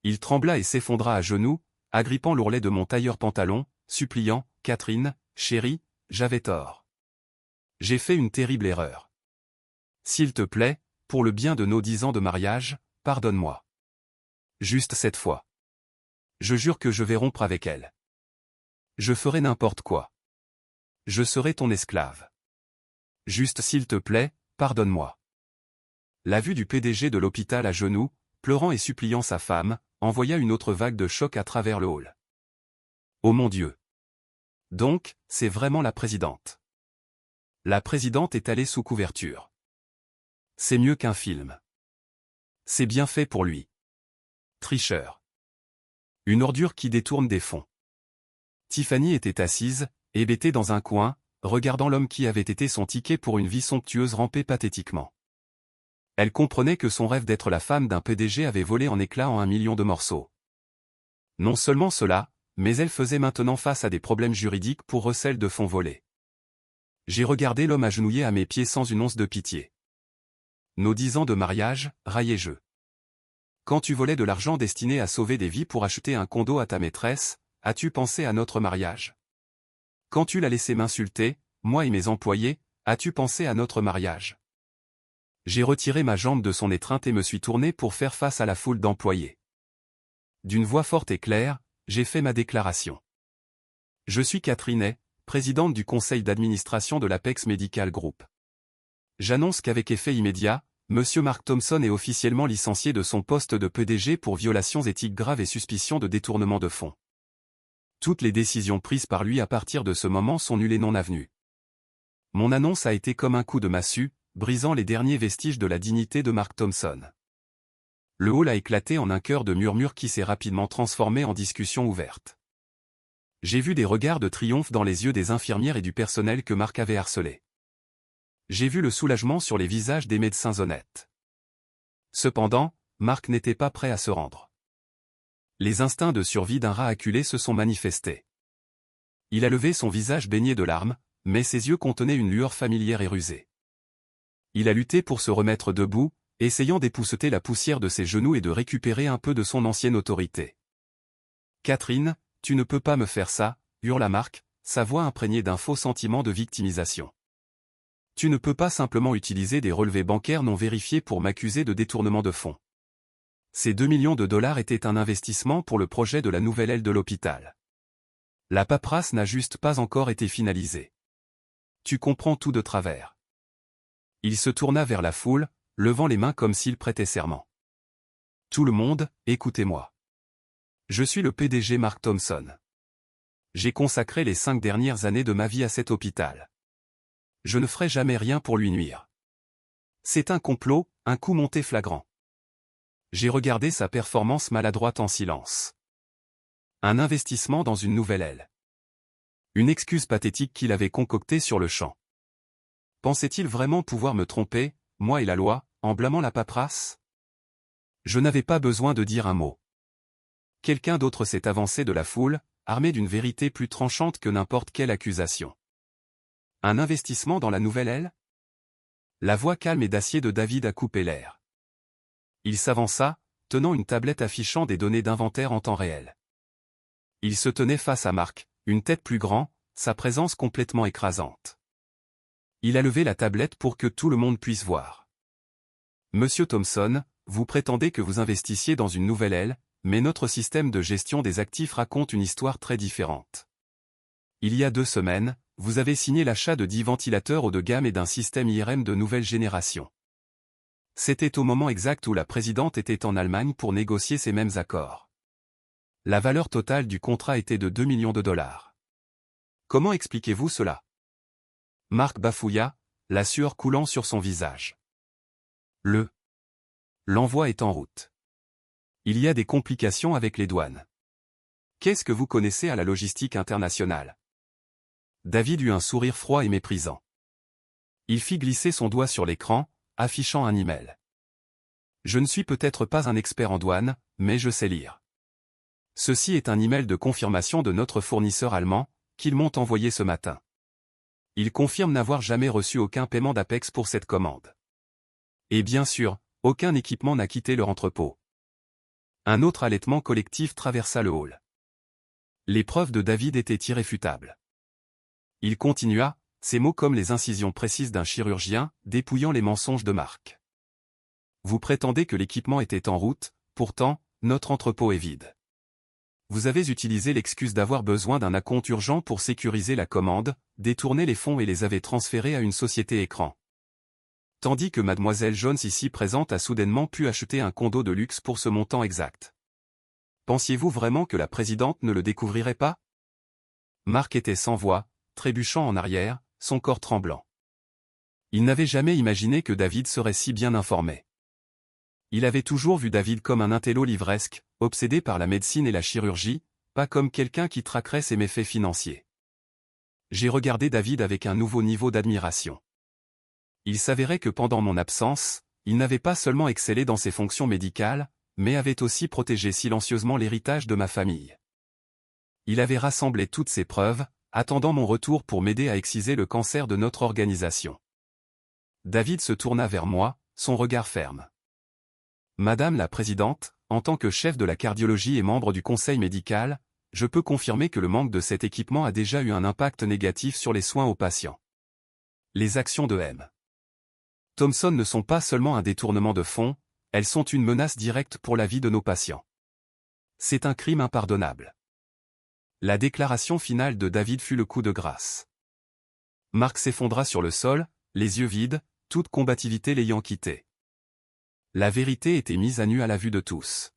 Il trembla et s'effondra à genoux, agrippant l'ourlet de mon tailleur pantalon, suppliant, « Catherine, chérie, j'avais tort. J'ai fait une terrible erreur. S'il te plaît, pour le bien de nos 10 ans de mariage, pardonne-moi. Juste cette fois. Je jure que je vais rompre avec elle. Je ferai n'importe quoi. Je serai ton esclave. Juste s'il te plaît, pardonne-moi. » La vue du PDG de l'hôpital à genoux, pleurant et suppliant sa femme, envoya une autre vague de choc à travers le hall. Oh mon Dieu! Donc, c'est vraiment la présidente. La présidente est allée sous couverture. C'est mieux qu'un film. C'est bien fait pour lui. Tricheur. Une ordure qui détourne des fonds. Tiffany était assise, hébétée dans un coin, regardant l'homme qui avait été son ticket pour une vie somptueuse ramper pathétiquement. Elle comprenait que son rêve d'être la femme d'un PDG avait volé en éclats en 1 million de morceaux. Non seulement cela, mais elle faisait maintenant face à des problèmes juridiques pour recel de fonds volés. J'ai regardé l'homme agenouillé à mes pieds sans une once de pitié. Nos 10 ans de mariage, raillai-je. Quand tu volais de l'argent destiné à sauver des vies pour acheter un condo à ta maîtresse, as-tu pensé à notre mariage? Quand tu l'as laissé m'insulter, moi et mes employés, as-tu pensé à notre mariage? J'ai retiré ma jambe de son étreinte et me suis tourné pour faire face à la foule d'employés. D'une voix forte et claire, j'ai fait ma déclaration. Je suis Catherine Hay, présidente du conseil d'administration de l'Apex Medical Group. J'annonce qu'avec effet immédiat, M. Mark Thompson est officiellement licencié de son poste de PDG pour violations éthiques graves et suspicion de détournement de fonds. Toutes les décisions prises par lui à partir de ce moment sont nulles et non avenues. Mon annonce a été comme un coup de massue, brisant les derniers vestiges de la dignité de Mark Thompson. Le hall a éclaté en un chœur de murmures qui s'est rapidement transformé en discussion ouverte. J'ai vu des regards de triomphe dans les yeux des infirmières et du personnel que Mark avait harcelé. J'ai vu le soulagement sur les visages des médecins honnêtes. Cependant, Mark n'était pas prêt à se rendre. Les instincts de survie d'un rat acculé se sont manifestés. Il a levé son visage baigné de larmes, mais ses yeux contenaient une lueur familière et rusée. Il a lutté pour se remettre debout, essayant d'épousseter la poussière de ses genoux et de récupérer un peu de son ancienne autorité. « Catherine, tu ne peux pas me faire ça », hurla Mark, sa voix imprégnée d'un faux sentiment de victimisation. « Tu ne peux pas simplement utiliser des relevés bancaires non vérifiés pour m'accuser de détournement de fonds. Ces 2 millions de dollars étaient un investissement pour le projet de la nouvelle aile de l'hôpital. La paperasse n'a juste pas encore été finalisée. Tu comprends tout de travers. » Il se tourna vers la foule, levant les mains comme s'il prêtait serment. « Tout le monde, écoutez-moi. Je suis le PDG Mark Thompson. J'ai consacré les 5 dernières années de ma vie à cet hôpital. Je ne ferai jamais rien pour lui nuire. C'est un complot, un coup monté flagrant. » J'ai regardé sa performance maladroite en silence. Un investissement dans une nouvelle aile. Une excuse pathétique qu'il avait concoctée sur le champ. Pensait-il vraiment pouvoir me tromper, moi et la loi, en blâmant la paperasse? Je n'avais pas besoin de dire un mot. Quelqu'un d'autre s'est avancé de la foule, armé d'une vérité plus tranchante que n'importe quelle accusation. Un investissement dans la nouvelle aile? La voix calme et d'acier de David a coupé l'air. Il s'avança, tenant une tablette affichant des données d'inventaire en temps réel. Il se tenait face à Mark, une tête plus grande, sa présence complètement écrasante. Il a levé la tablette pour que tout le monde puisse voir. « Monsieur Thompson, vous prétendez que vous investissiez dans une nouvelle aile, mais notre système de gestion des actifs raconte une histoire très différente. Il y a 2 semaines, vous avez signé l'achat de 10 ventilateurs haut de gamme et d'un système IRM de nouvelle génération. C'était au moment exact où la présidente était en Allemagne pour négocier ces mêmes accords. La valeur totale du contrat était de 2 millions de dollars. Comment expliquez-vous cela? » Mark bafouilla, la sueur coulant sur son visage. L'envoi est en route. Il y a des complications avec les douanes. Qu'est-ce que vous connaissez à la logistique internationale? David eut un sourire froid et méprisant. Il fit glisser son doigt sur l'écran, affichant un email. Je ne suis peut-être pas un expert en douane, mais je sais lire. Ceci est un email de confirmation de notre fournisseur allemand, qu'ils m'ont envoyé ce matin. Il confirme n'avoir jamais reçu aucun paiement d'Apex pour cette commande. Et bien sûr, aucun équipement n'a quitté leur entrepôt. Un autre halètement collectif traversa le hall. Les preuves de David étaient irréfutables. Il continua, ces mots comme les incisions précises d'un chirurgien, dépouillant les mensonges de Marc. Vous prétendez que l'équipement était en route, pourtant, notre entrepôt est vide. Vous avez utilisé l'excuse d'avoir besoin d'un acompte urgent pour sécuriser la commande, détourné les fonds et les avez transférés à une société écran. Tandis que mademoiselle Jones ici présente a soudainement pu acheter un condo de luxe pour ce montant exact. Pensiez-vous vraiment que la présidente ne le découvrirait pas? Marc était sans voix, trébuchant en arrière, son corps tremblant. Il n'avait jamais imaginé que David serait si bien informé. Il avait toujours vu David comme un intello livresque, obsédé par la médecine et la chirurgie, pas comme quelqu'un qui traquerait ses méfaits financiers. J'ai regardé David avec un nouveau niveau d'admiration. Il s'avérait que pendant mon absence, il n'avait pas seulement excellé dans ses fonctions médicales, mais avait aussi protégé silencieusement l'héritage de ma famille. Il avait rassemblé toutes ses preuves, attendant mon retour pour m'aider à exciser le cancer de notre organisation. David se tourna vers moi, son regard ferme. Madame la Présidente, en tant que chef de la cardiologie et membre du conseil médical, je peux confirmer que le manque de cet équipement a déjà eu un impact négatif sur les soins aux patients. Les actions de M. Thompson ne sont pas seulement un détournement de fonds, elles sont une menace directe pour la vie de nos patients. C'est un crime impardonnable. La déclaration finale de David fut le coup de grâce. Marc s'effondra sur le sol, les yeux vides, toute combativité l'ayant quitté. La vérité était mise à nu à la vue de tous.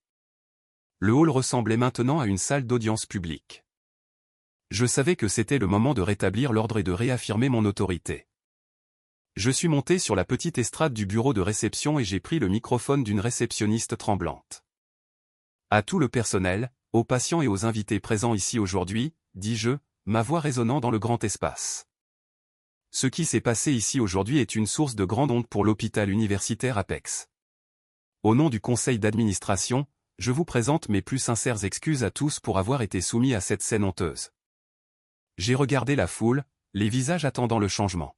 Le hall ressemblait maintenant à une salle d'audience publique. Je savais que c'était le moment de rétablir l'ordre et de réaffirmer mon autorité. Je suis monté sur la petite estrade du bureau de réception et j'ai pris le microphone d'une réceptionniste tremblante. À tout le personnel, aux patients et aux invités présents ici aujourd'hui, dis-je, ma voix résonnant dans le grand espace. Ce qui s'est passé ici aujourd'hui est une source de grande honte pour l'hôpital universitaire Apex. Au nom du conseil d'administration, je vous présente mes plus sincères excuses à tous pour avoir été soumis à cette scène honteuse. J'ai regardé la foule, les visages attendant le changement.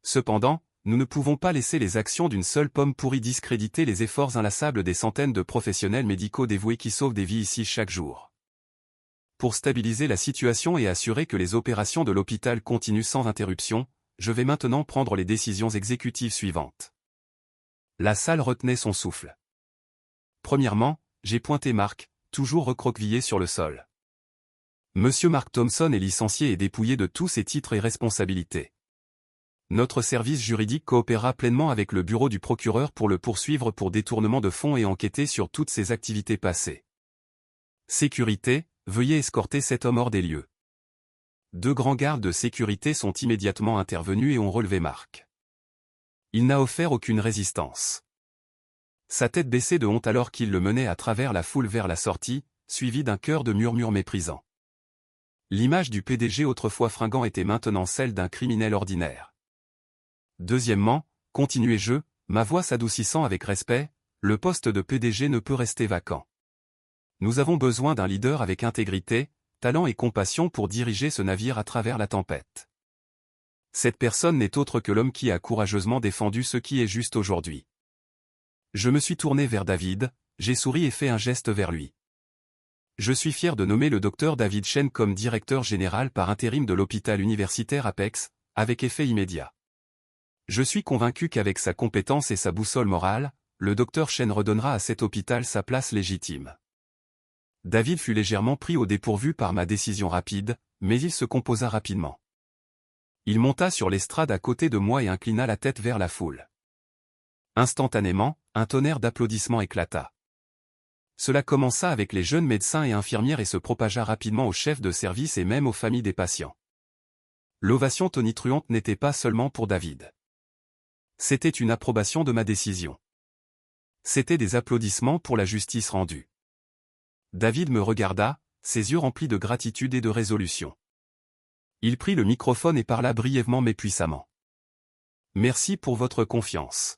Cependant, nous ne pouvons pas laisser les actions d'une seule pomme pourrie discréditer les efforts inlassables des centaines de professionnels médicaux dévoués qui sauvent des vies ici chaque jour. Pour stabiliser la situation et assurer que les opérations de l'hôpital continuent sans interruption, je vais maintenant prendre les décisions exécutives suivantes. La salle retenait son souffle. Premièrement, j'ai pointé Marc, toujours recroquevillé sur le sol. Monsieur Mark Thompson est licencié et dépouillé de tous ses titres et responsabilités. Notre service juridique coopérera pleinement avec le bureau du procureur pour le poursuivre pour détournement de fonds et enquêter sur toutes ses activités passées. Sécurité, veuillez escorter cet homme hors des lieux. 2 grands gardes de sécurité sont immédiatement intervenus et ont relevé Marc. Il n'a offert aucune résistance. Sa tête baissait de honte alors qu'il le menait à travers la foule vers la sortie, suivi d'un chœur de murmures méprisants. L'image du PDG autrefois fringant était maintenant celle d'un criminel ordinaire. Deuxièmement, continuai-je, ma voix s'adoucissant avec respect, le poste de PDG ne peut rester vacant. Nous avons besoin d'un leader avec intégrité, talent et compassion pour diriger ce navire à travers la tempête. Cette personne n'est autre que l'homme qui a courageusement défendu ce qui est juste aujourd'hui. Je me suis tourné vers David, j'ai souri et fait un geste vers lui. Je suis fier de nommer le docteur David Chen comme directeur général par intérim de l'hôpital universitaire Apex, avec effet immédiat. Je suis convaincu qu'avec sa compétence et sa boussole morale, le docteur Chen redonnera à cet hôpital sa place légitime. David fut légèrement pris au dépourvu par ma décision rapide, mais il se composa rapidement. Il monta sur l'estrade à côté de moi et inclina la tête vers la foule. Instantanément, un tonnerre d'applaudissements éclata. Cela commença avec les jeunes médecins et infirmières et se propagea rapidement aux chefs de service et même aux familles des patients. L'ovation tonitruante n'était pas seulement pour David. C'était une approbation de ma décision. C'étaient des applaudissements pour la justice rendue. David me regarda, ses yeux remplis de gratitude et de résolution. Il prit le microphone et parla brièvement mais puissamment. Merci pour votre confiance.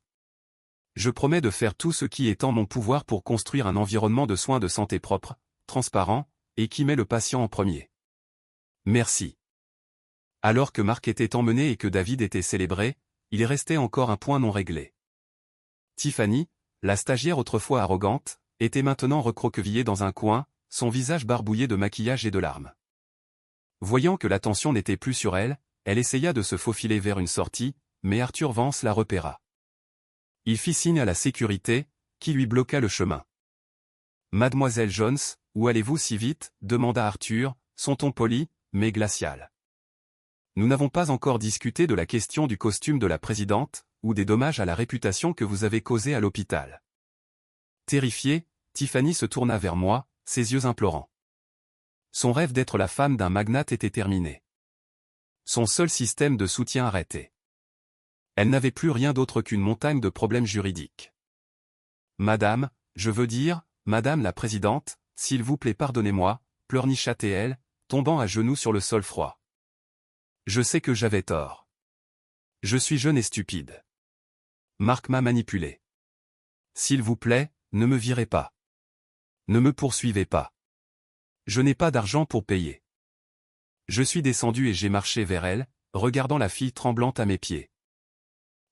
Je promets de faire tout ce qui est en mon pouvoir pour construire un environnement de soins de santé propre, transparent, et qui met le patient en premier. Merci. Alors que Marc était emmené et que David était célébré, il restait encore un point non réglé. Tiffany, la stagiaire autrefois arrogante, était maintenant recroquevillée dans un coin, son visage barbouillé de maquillage et de larmes. Voyant que l'attention n'était plus sur elle, elle essaya de se faufiler vers une sortie, mais Arthur Vance la repéra. Il fit signe à la sécurité, qui lui bloqua le chemin. « Mademoiselle Jones, où allez-vous si vite » demanda Arthur, son ton poli, mais glacial. « Nous n'avons pas encore discuté de la question du costume de la présidente, ou des dommages à la réputation que vous avez causés à l'hôpital. » Terrifiée, Tiffany se tourna vers moi, ses yeux implorants. Son rêve d'être la femme d'un magnate était terminé. Son seul système de soutien arrêté. Elle n'avait plus rien d'autre qu'une montagne de problèmes juridiques. « Madame, je veux dire, Madame la présidente, s'il vous plaît pardonnez-moi, pleurnicha-t-elle, tombant à genoux sur le sol froid. Je sais que j'avais tort. Je suis jeune et stupide. Marc m'a manipulé. S'il vous plaît, ne me virez pas. Ne me poursuivez pas. Je n'ai pas d'argent pour payer. » Je suis descendu et j'ai marché vers elle, regardant la fille tremblante à mes pieds.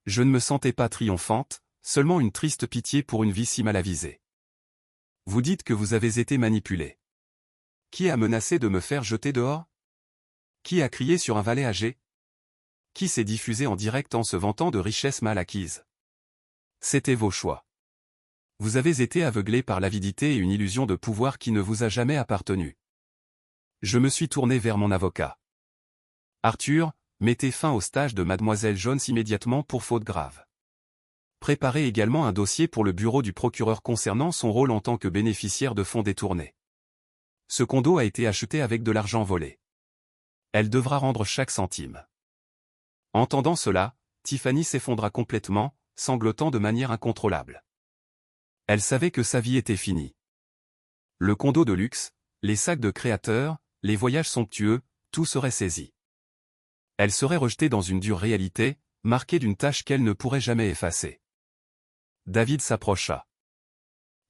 Je ne me sentais pas triomphante, seulement une triste pitié pour une vie si mal avisée. « Vous dites que vous avez été manipulée. Qui a menacé de me faire jeter dehors? Qui a crié sur un valet âgé? Qui s'est diffusé en direct en se vantant de richesses mal acquises? C'était vos choix. Vous avez été aveuglé par l'avidité et une illusion de pouvoir qui ne vous a jamais appartenu. » Je me suis tourné vers mon avocat. « Arthur, mettez fin au stage de Mademoiselle Jones immédiatement pour faute grave. Préparez également un dossier pour le bureau du procureur concernant son rôle en tant que bénéficiaire de fonds détournés. Ce condo a été acheté avec de l'argent volé. Elle devra rendre chaque centime. » Entendant cela, Tiffany s'effondra complètement, sanglotant de manière incontrôlable. Elle savait que sa vie était finie. Le condo de luxe, les sacs de créateurs, les voyages somptueux, tout serait saisi. Elle serait rejetée dans une dure réalité, marquée d'une tâche qu'elle ne pourrait jamais effacer. David s'approcha.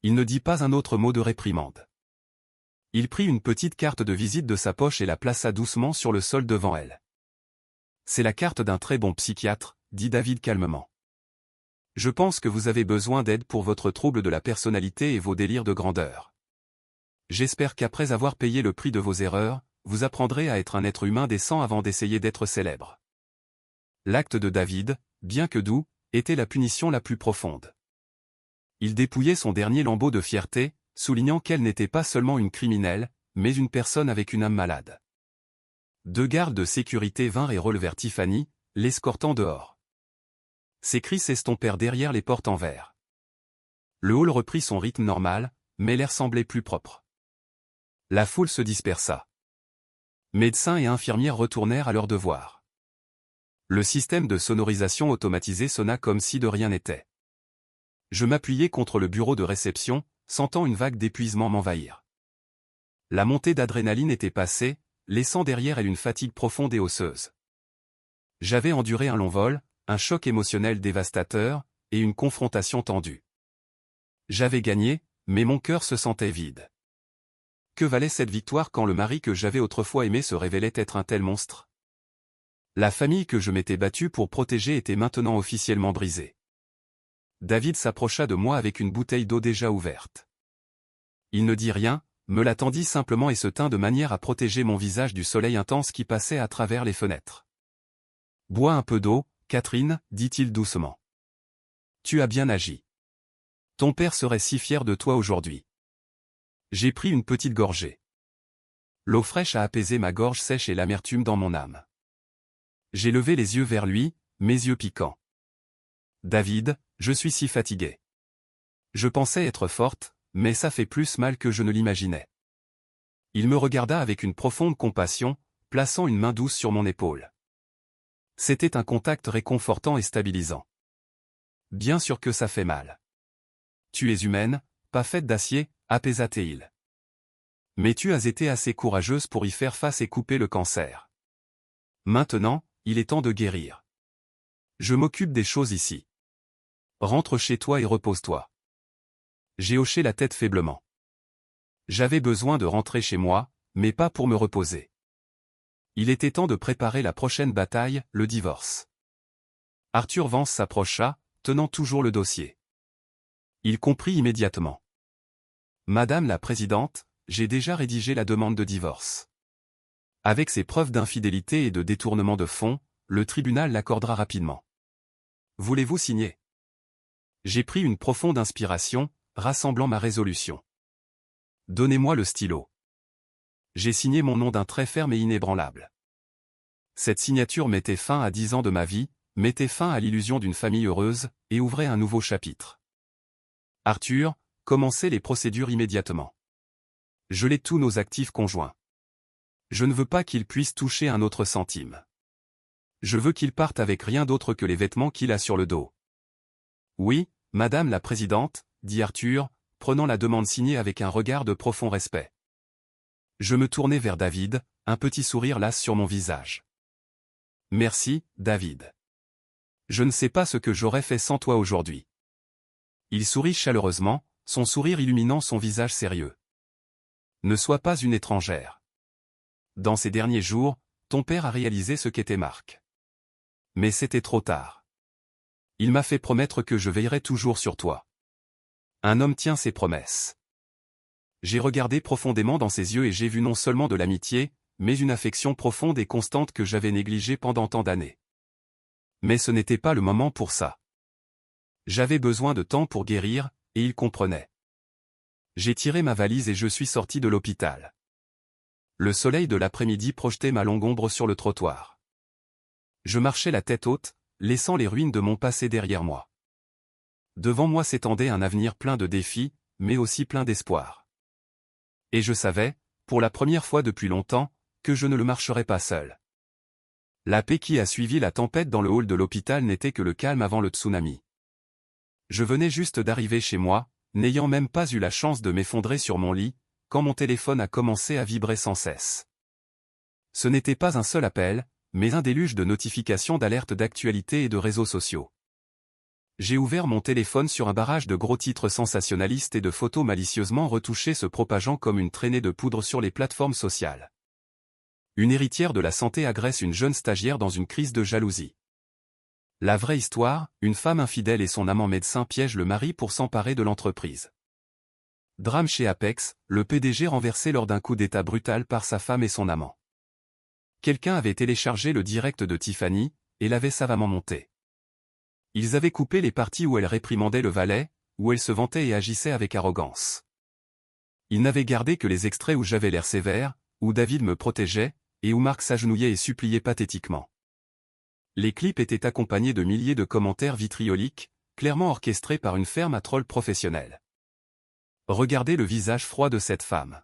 Il ne dit pas un autre mot de réprimande. Il prit une petite carte de visite de sa poche et la plaça doucement sur le sol devant elle. « C'est la carte d'un très bon psychiatre, » dit David calmement. « Je pense que vous avez besoin d'aide pour votre trouble de la personnalité et vos délires de grandeur. J'espère qu'après avoir payé le prix de vos erreurs, vous apprendrez à être un être humain décent avant d'essayer d'être célèbre. » L'acte de David, bien que doux, était la punition la plus profonde. Il dépouillait son dernier lambeau de fierté, soulignant qu'elle n'était pas seulement une criminelle, mais une personne avec une âme malade. 2 gardes de sécurité vinrent et relevèrent Tiffany, l'escortant dehors. Ses cris s'estompèrent derrière les portes en verre. Le hall reprit son rythme normal, mais l'air semblait plus propre. La foule se dispersa. Médecins et infirmières retournèrent à leurs devoirs. Le système de sonorisation automatisé sonna comme si de rien n'était. Je m'appuyai contre le bureau de réception, sentant une vague d'épuisement m'envahir. La montée d'adrénaline était passée, laissant derrière elle une fatigue profonde et osseuse. J'avais enduré un long vol, un choc émotionnel dévastateur, et une confrontation tendue. J'avais gagné, mais mon cœur se sentait vide. Que valait cette victoire quand le mari que j'avais autrefois aimé se révélait être un tel monstre? La famille que je m'étais battu pour protéger était maintenant officiellement brisée. David s'approcha de moi avec une bouteille d'eau déjà ouverte. Il ne dit rien, me la tendit simplement et se tint de manière à protéger mon visage du soleil intense qui passait à travers les fenêtres. « Bois un peu d'eau, Catherine, » dit-il doucement. « Tu as bien agi. Ton père serait si fier de toi aujourd'hui. » J'ai pris une petite gorgée. L'eau fraîche a apaisé ma gorge sèche et l'amertume dans mon âme. J'ai levé les yeux vers lui, mes yeux piquants. « David, je suis si fatigué. Je pensais être forte, mais ça fait plus mal que je ne l'imaginais. » Il me regarda avec une profonde compassion, plaçant une main douce sur mon épaule. C'était un contact réconfortant et stabilisant. « Bien sûr que ça fait mal. Tu es humaine, pas faite d'acier, » apaisa-t-il. « Mais tu as été assez courageuse pour y faire face et couper le cancer. Maintenant, il est temps de guérir. Je m'occupe des choses ici. Rentre chez toi et repose-toi. » J'ai hoché la tête faiblement. J'avais besoin de rentrer chez moi, mais pas pour me reposer. Il était temps de préparer la prochaine bataille, le divorce. Arthur Vance s'approcha, tenant toujours le dossier. Il comprit immédiatement. Madame la Présidente, j'ai déjà rédigé la demande de divorce. Avec ces preuves d'infidélité et de détournement de fonds, le tribunal l'accordera rapidement. Voulez-vous signer? J'ai pris une profonde inspiration, rassemblant ma résolution. Donnez-moi le stylo. J'ai signé mon nom d'un trait ferme et inébranlable. Cette signature mettait fin à 10 ans de ma vie, mettait fin à l'illusion d'une famille heureuse, et ouvrait un nouveau chapitre. Arthur, commencez les procédures immédiatement. Gelez tous nos actifs conjoints. Je ne veux pas qu'il puisse toucher un autre centime. Je veux qu'il parte avec rien d'autre que les vêtements qu'il a sur le dos. Oui, Madame la Présidente, dit Arthur, prenant la demande signée avec un regard de profond respect. Je me tournai vers David, un petit sourire lasse sur mon visage. Merci, David. Je ne sais pas ce que j'aurais fait sans toi aujourd'hui. Il sourit chaleureusement, son sourire illuminant son visage sérieux. Ne sois pas une étrangère. Dans ces derniers jours, ton père a réalisé ce qu'était Marc. Mais c'était trop tard. Il m'a fait promettre que je veillerai toujours sur toi. Un homme tient ses promesses. J'ai regardé profondément dans ses yeux et j'ai vu non seulement de l'amitié, mais une affection profonde et constante que j'avais négligée pendant tant d'années. Mais ce n'était pas le moment pour ça. J'avais besoin de temps pour guérir, et il comprenait. J'ai tiré ma valise et je suis sorti de l'hôpital. Le soleil de l'après-midi projetait ma longue ombre sur le trottoir. Je marchais la tête haute, laissant les ruines de mon passé derrière moi. Devant moi s'étendait un avenir plein de défis, mais aussi plein d'espoir. Et je savais, pour la première fois depuis longtemps, que je ne le marcherais pas seul. La paix qui a suivi la tempête dans le hall de l'hôpital n'était que le calme avant le tsunami. Je venais juste d'arriver chez moi, n'ayant même pas eu la chance de m'effondrer sur mon lit, quand mon téléphone a commencé à vibrer sans cesse. Ce n'était pas un seul appel, mais un déluge de notifications d'alertes d'actualité et de réseaux sociaux. J'ai ouvert mon téléphone sur un barrage de gros titres sensationnalistes et de photos malicieusement retouchées se propageant comme une traînée de poudre sur les plateformes sociales. Une héritière de la santé agresse une jeune stagiaire dans une crise de jalousie. La vraie histoire, une femme infidèle et son amant médecin piègent le mari pour s'emparer de l'entreprise. Drame chez Apex, le PDG renversé lors d'un coup d'état brutal par sa femme et son amant. Quelqu'un avait téléchargé le direct de Tiffany, et l'avait savamment monté. Ils avaient coupé les parties où elle réprimandait le valet, où elle se vantait et agissait avec arrogance. Ils n'avaient gardé que les extraits où j'avais l'air sévère, où David me protégeait, et où Marc s'agenouillait et suppliait pathétiquement. Les clips étaient accompagnés de milliers de commentaires vitrioliques, clairement orchestrés par une ferme à trolls professionnelle. Regardez le visage froid de cette femme.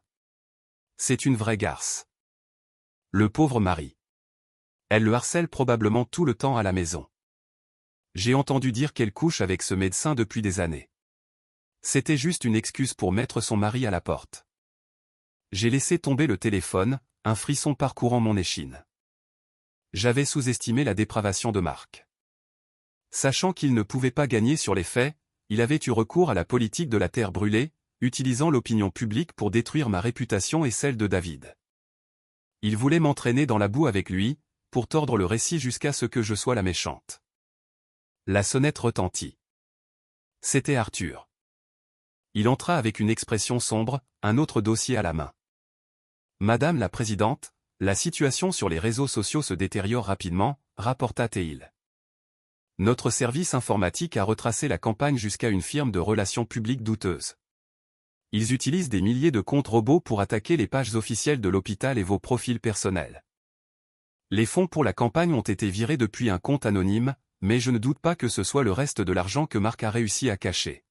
C'est une vraie garce. Le pauvre mari. Elle le harcèle probablement tout le temps à la maison. J'ai entendu dire qu'elle couche avec ce médecin depuis des années. C'était juste une excuse pour mettre son mari à la porte. J'ai laissé tomber le téléphone, un frisson parcourant mon échine. J'avais sous-estimé la dépravation de Marc. Sachant qu'il ne pouvait pas gagner sur les faits, il avait eu recours à la politique de la terre brûlée, utilisant l'opinion publique pour détruire ma réputation et celle de David. Il voulait m'entraîner dans la boue avec lui, pour tordre le récit jusqu'à ce que je sois la méchante. La sonnette retentit. C'était Arthur. Il entra avec une expression sombre, un autre dossier à la main. Madame la Présidente, la situation sur les réseaux sociaux se détériore rapidement, rapporta Théil. Notre service informatique a retracé la campagne jusqu'à une firme de relations publiques douteuse. Ils utilisent des milliers de comptes robots pour attaquer les pages officielles de l'hôpital et vos profils personnels. Les fonds pour la campagne ont été virés depuis un compte anonyme, mais je ne doute pas que ce soit le reste de l'argent que Marc a réussi à cacher.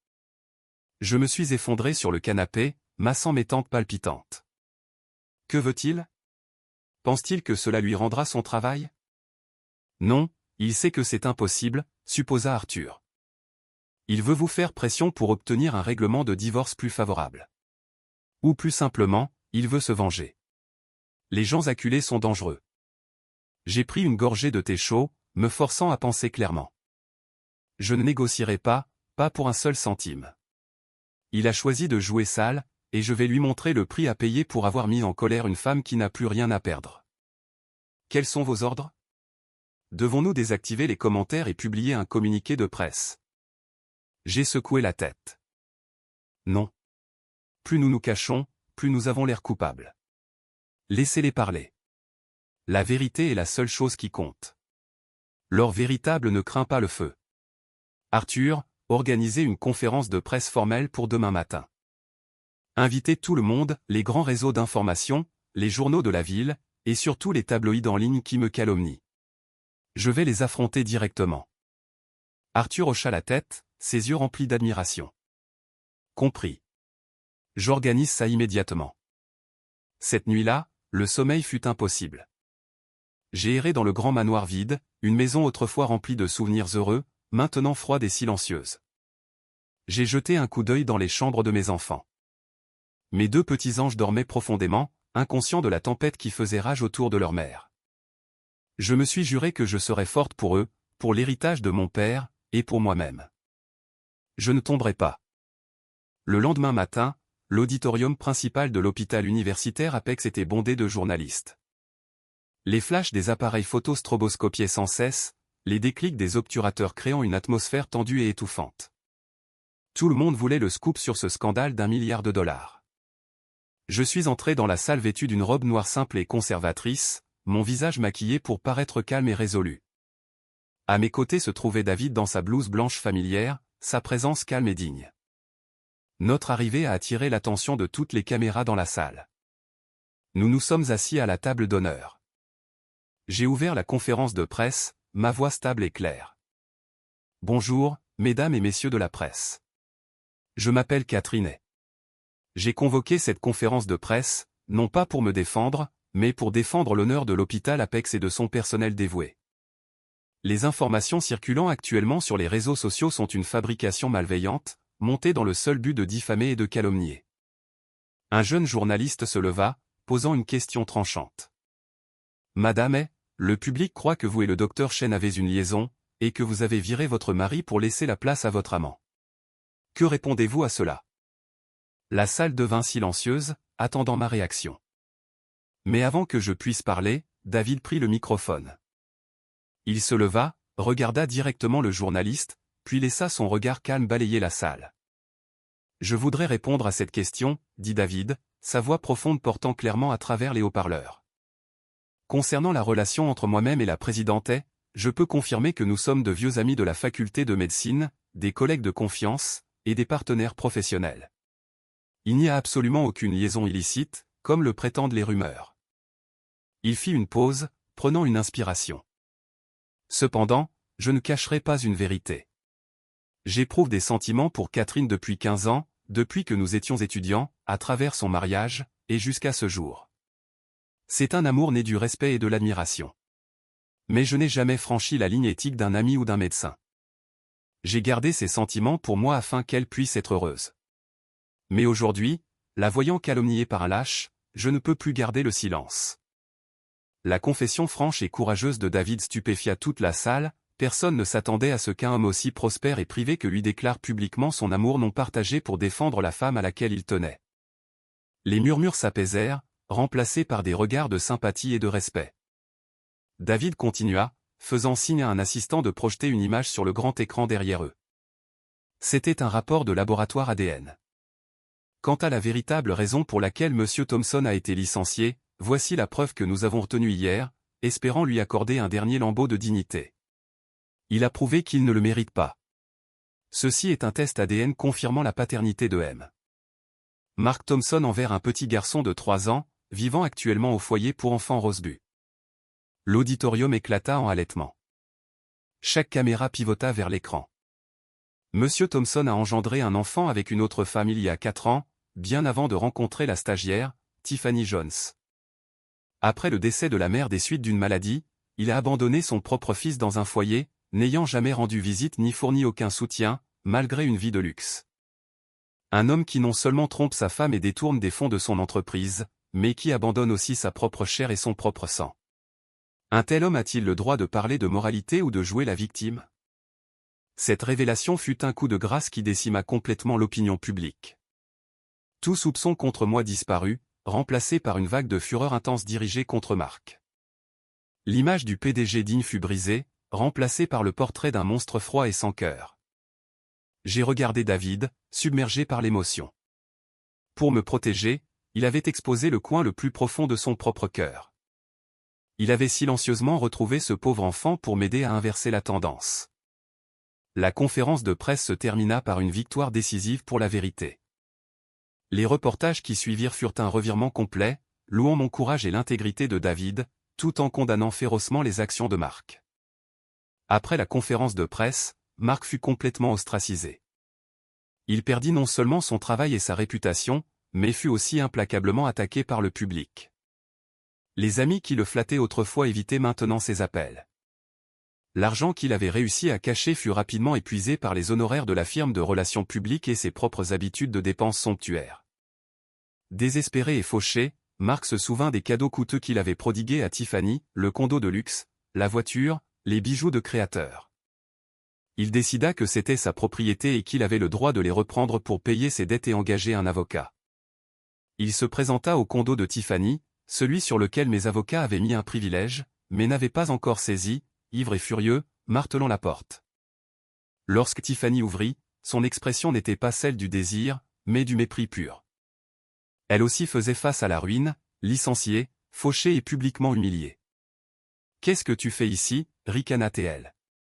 Je me suis effondré sur le canapé, massant mes tempes palpitantes. Que veut-il? Pense-t-il que cela lui rendra son travail? Non, il sait que c'est impossible, supposa Arthur. Il veut vous faire pression pour obtenir un règlement de divorce plus favorable. Ou plus simplement, il veut se venger. Les gens acculés sont dangereux. J'ai pris une gorgée de thé chaud, me forçant à penser clairement. Je ne négocierai pas, pas pour un seul centime. Il a choisi de jouer sale, et je vais lui montrer le prix à payer pour avoir mis en colère une femme qui n'a plus rien à perdre. Quels sont vos ordres? Devons-nous désactiver les commentaires et publier un communiqué de presse? J'ai secoué la tête. Non. plus nous nous cachons, plus nous avons l'air coupables. Laissez-les parler. La vérité est la seule chose qui compte. L'or véritable ne craint pas le feu. Arthur, organisez une conférence de presse formelle pour demain matin. Invitez tout le monde, les grands réseaux d'information, les journaux de la ville, et surtout les tabloïds en ligne qui me calomnient. Je vais les affronter directement. Arthur hocha la tête, ses yeux remplis d'admiration. Compris. J'organise ça immédiatement. Cette nuit-là, le sommeil fut impossible. J'ai erré dans le grand manoir vide, une maison autrefois remplie de souvenirs heureux, maintenant froide et silencieuse. J'ai jeté un coup d'œil dans les chambres de mes enfants. Mes deux petits anges dormaient profondément, inconscients de la tempête qui faisait rage autour de leur mère. Je me suis juré que je serais forte pour eux, pour l'héritage de mon père, et pour moi-même. Je ne tomberai pas. Le lendemain matin, l'auditorium principal de l'hôpital universitaire Apex était bondé de journalistes. Les flashs des appareils photo stroboscopiaient sans cesse, les déclics des obturateurs créant une atmosphère tendue et étouffante. Tout le monde voulait le scoop sur ce scandale d'1 milliard de dollars. Je suis entré dans la salle vêtu d'une robe noire simple et conservatrice, mon visage maquillé pour paraître calme et résolu. À mes côtés se trouvait David dans sa blouse blanche familière, sa présence calme et digne. Notre arrivée a attiré l'attention de toutes les caméras dans la salle. Nous nous sommes assis à la table d'honneur. J'ai ouvert la conférence de presse, ma voix stable et claire. Bonjour, mesdames et messieurs de la presse. Je m'appelle Catherine. J'ai convoqué cette conférence de presse, non pas pour me défendre, mais pour défendre l'honneur de l'hôpital Apex et de son personnel dévoué. Les informations circulant actuellement sur les réseaux sociaux sont une fabrication malveillante, montée dans le seul but de diffamer et de calomnier. Un jeune journaliste se leva, posant une question tranchante. Madame, le public croit que vous et le docteur Chen avez une liaison, et que vous avez viré votre mari pour laisser la place à votre amant. Que répondez-vous à cela? La salle devint silencieuse, attendant ma réaction. Mais avant que je puisse parler, David prit le microphone. Il se leva, regarda directement le journaliste, puis laissa son regard calme balayer la salle. Je voudrais répondre à cette question, dit David, sa voix profonde portant clairement à travers les haut-parleurs. Concernant la relation entre moi-même et la présidente, je peux confirmer que nous sommes de vieux amis de la faculté de médecine, des collègues de confiance, et des partenaires professionnels. Il n'y a absolument aucune liaison illicite, comme le prétendent les rumeurs. Il fit une pause, prenant une inspiration. Cependant, je ne cacherai pas une vérité. J'éprouve des sentiments pour Catherine depuis 15 ans, depuis que nous étions étudiants, à travers son mariage, et jusqu'à ce jour. C'est un amour né du respect et de l'admiration. Mais je n'ai jamais franchi la ligne éthique d'un ami ou d'un médecin. J'ai gardé ces sentiments pour moi afin qu'elle puisse être heureuse. Mais aujourd'hui, la voyant calomniée par un lâche, je ne peux plus garder le silence. La confession franche et courageuse de David stupéfia toute la salle, personne ne s'attendait à ce qu'un homme aussi prospère et privé que lui déclare publiquement son amour non partagé pour défendre la femme à laquelle il tenait. Les murmures s'apaisèrent, remplacés par des regards de sympathie et de respect. David continua, faisant signe à un assistant de projeter une image sur le grand écran derrière eux. C'était un rapport de laboratoire ADN. Quant à la véritable raison pour laquelle M. Thompson a été licencié, voici la preuve que nous avons retenue hier, espérant lui accorder un dernier lambeau de dignité. Il a prouvé qu'il ne le mérite pas. Ceci est un test ADN confirmant la paternité de M. Mark Thompson envers un petit garçon de 3 ans, vivant actuellement au foyer pour enfants Rosebud. L'auditorium éclata en halètements. Chaque caméra pivota vers l'écran. Monsieur Thompson a engendré un enfant avec une autre femme il y a 4 ans, bien avant de rencontrer la stagiaire, Tiffany Jones. Après le décès de la mère des suites d'une maladie, il a abandonné son propre fils dans un foyer, n'ayant jamais rendu visite ni fourni aucun soutien, malgré une vie de luxe. Un homme qui non seulement trompe sa femme et détourne des fonds de son entreprise, mais qui abandonne aussi sa propre chair et son propre sang. Un tel homme a-t-il le droit de parler de moralité ou de jouer la victime? Cette révélation fut un coup de grâce qui décima complètement l'opinion publique. Tout soupçon contre moi disparut, remplacé par une vague de fureur intense dirigée contre Mark. L'image du PDG digne fut brisée, remplacée par le portrait d'un monstre froid et sans cœur. J'ai regardé David, submergé par l'émotion. Pour me protéger, il avait exposé le coin le plus profond de son propre cœur. Il avait silencieusement retrouvé ce pauvre enfant pour m'aider à inverser la tendance. La conférence de presse se termina par une victoire décisive pour la vérité. Les reportages qui suivirent furent un revirement complet, louant mon courage et l'intégrité de David, tout en condamnant férocement les actions de Mark. Après la conférence de presse, Mark fut complètement ostracisé. Il perdit non seulement son travail et sa réputation, mais fut aussi implacablement attaqué par le public. Les amis qui le flattaient autrefois évitaient maintenant ses appels. L'argent qu'il avait réussi à cacher fut rapidement épuisé par les honoraires de la firme de relations publiques et ses propres habitudes de dépenses somptuaires. Désespéré et fauché, Mark se souvint des cadeaux coûteux qu'il avait prodigués à Tiffany, le condo de luxe, la voiture, les bijoux de créateur. Il décida que c'était sa propriété et qu'il avait le droit de les reprendre pour payer ses dettes et engager un avocat. Il se présenta au condo de Tiffany, celui sur lequel mes avocats avaient mis un privilège, mais n'avaient pas encore saisi, ivre et furieux, martelant la porte. Lorsque Tiffany ouvrit, son expression n'était pas celle du désir, mais du mépris pur. Elle aussi faisait face à la ruine, licenciée, fauchée et publiquement humiliée. « Qu'est-ce que tu fais ici » ricana-t-elle.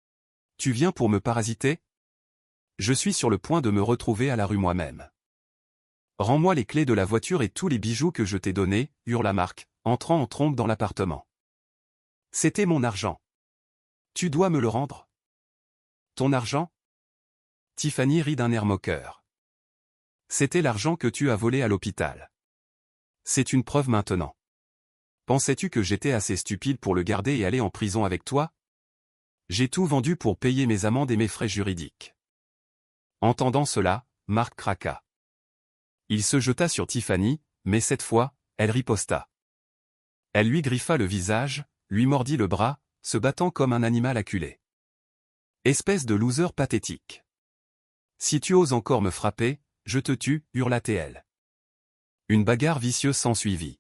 « Tu viens pour me parasiter ? Je suis sur le point de me retrouver à la rue moi-même. Rends-moi les clés de la voiture et tous les bijoux que je t'ai donnés, hurla Mark, entrant en trombe dans l'appartement. C'était mon argent. Tu dois me le rendre. Ton argent ? Tiffany rit d'un air moqueur. C'était l'argent que tu as volé à l'hôpital. C'est une preuve maintenant. Pensais-tu que j'étais assez stupide pour le garder et aller en prison avec toi ? J'ai tout vendu pour payer mes amendes et mes frais juridiques. Entendant cela, Mark craqua. Il se jeta sur Tiffany, mais cette fois, elle riposta. Elle lui griffa le visage, lui mordit le bras, se battant comme un animal acculé. Espèce de loser pathétique. Si tu oses encore me frapper, je te tue, hurla-t-elle. Une bagarre vicieuse s'ensuivit.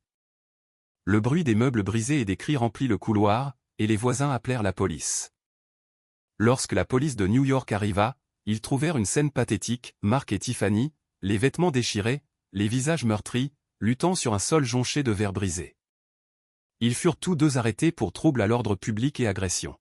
Le bruit des meubles brisés et des cris remplit le couloir, et les voisins appelèrent la police. Lorsque la police de New York arriva, ils trouvèrent une scène pathétique, Mark et Tiffany, les vêtements déchirés, les visages meurtris, luttant sur un sol jonché de verres brisés. Ils furent tous deux arrêtés pour trouble à l'ordre public et agression.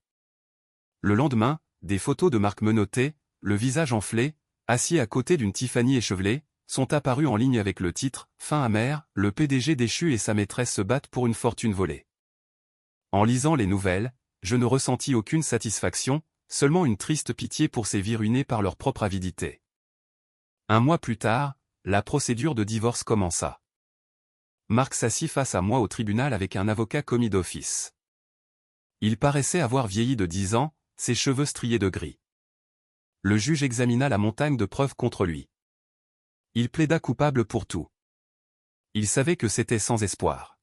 Le lendemain, des photos de Mark menotté, le visage enflé, assis à côté d'une Tiffany échevelée, sont apparues en ligne avec le titre « Fin amère, le PDG déchu et sa maîtresse se battent pour une fortune volée ». En lisant les nouvelles, je ne ressentis aucune satisfaction, seulement une triste pitié pour ces vies ruinées par leur propre avidité. Un mois plus tard, la procédure de divorce commença. Mark s'assit face à moi au tribunal avec un avocat commis d'office. Il paraissait avoir vieilli de 10 ans, ses cheveux striés de gris. Le juge examina la montagne de preuves contre lui. Il plaida coupable pour tout. Il savait que c'était sans espoir.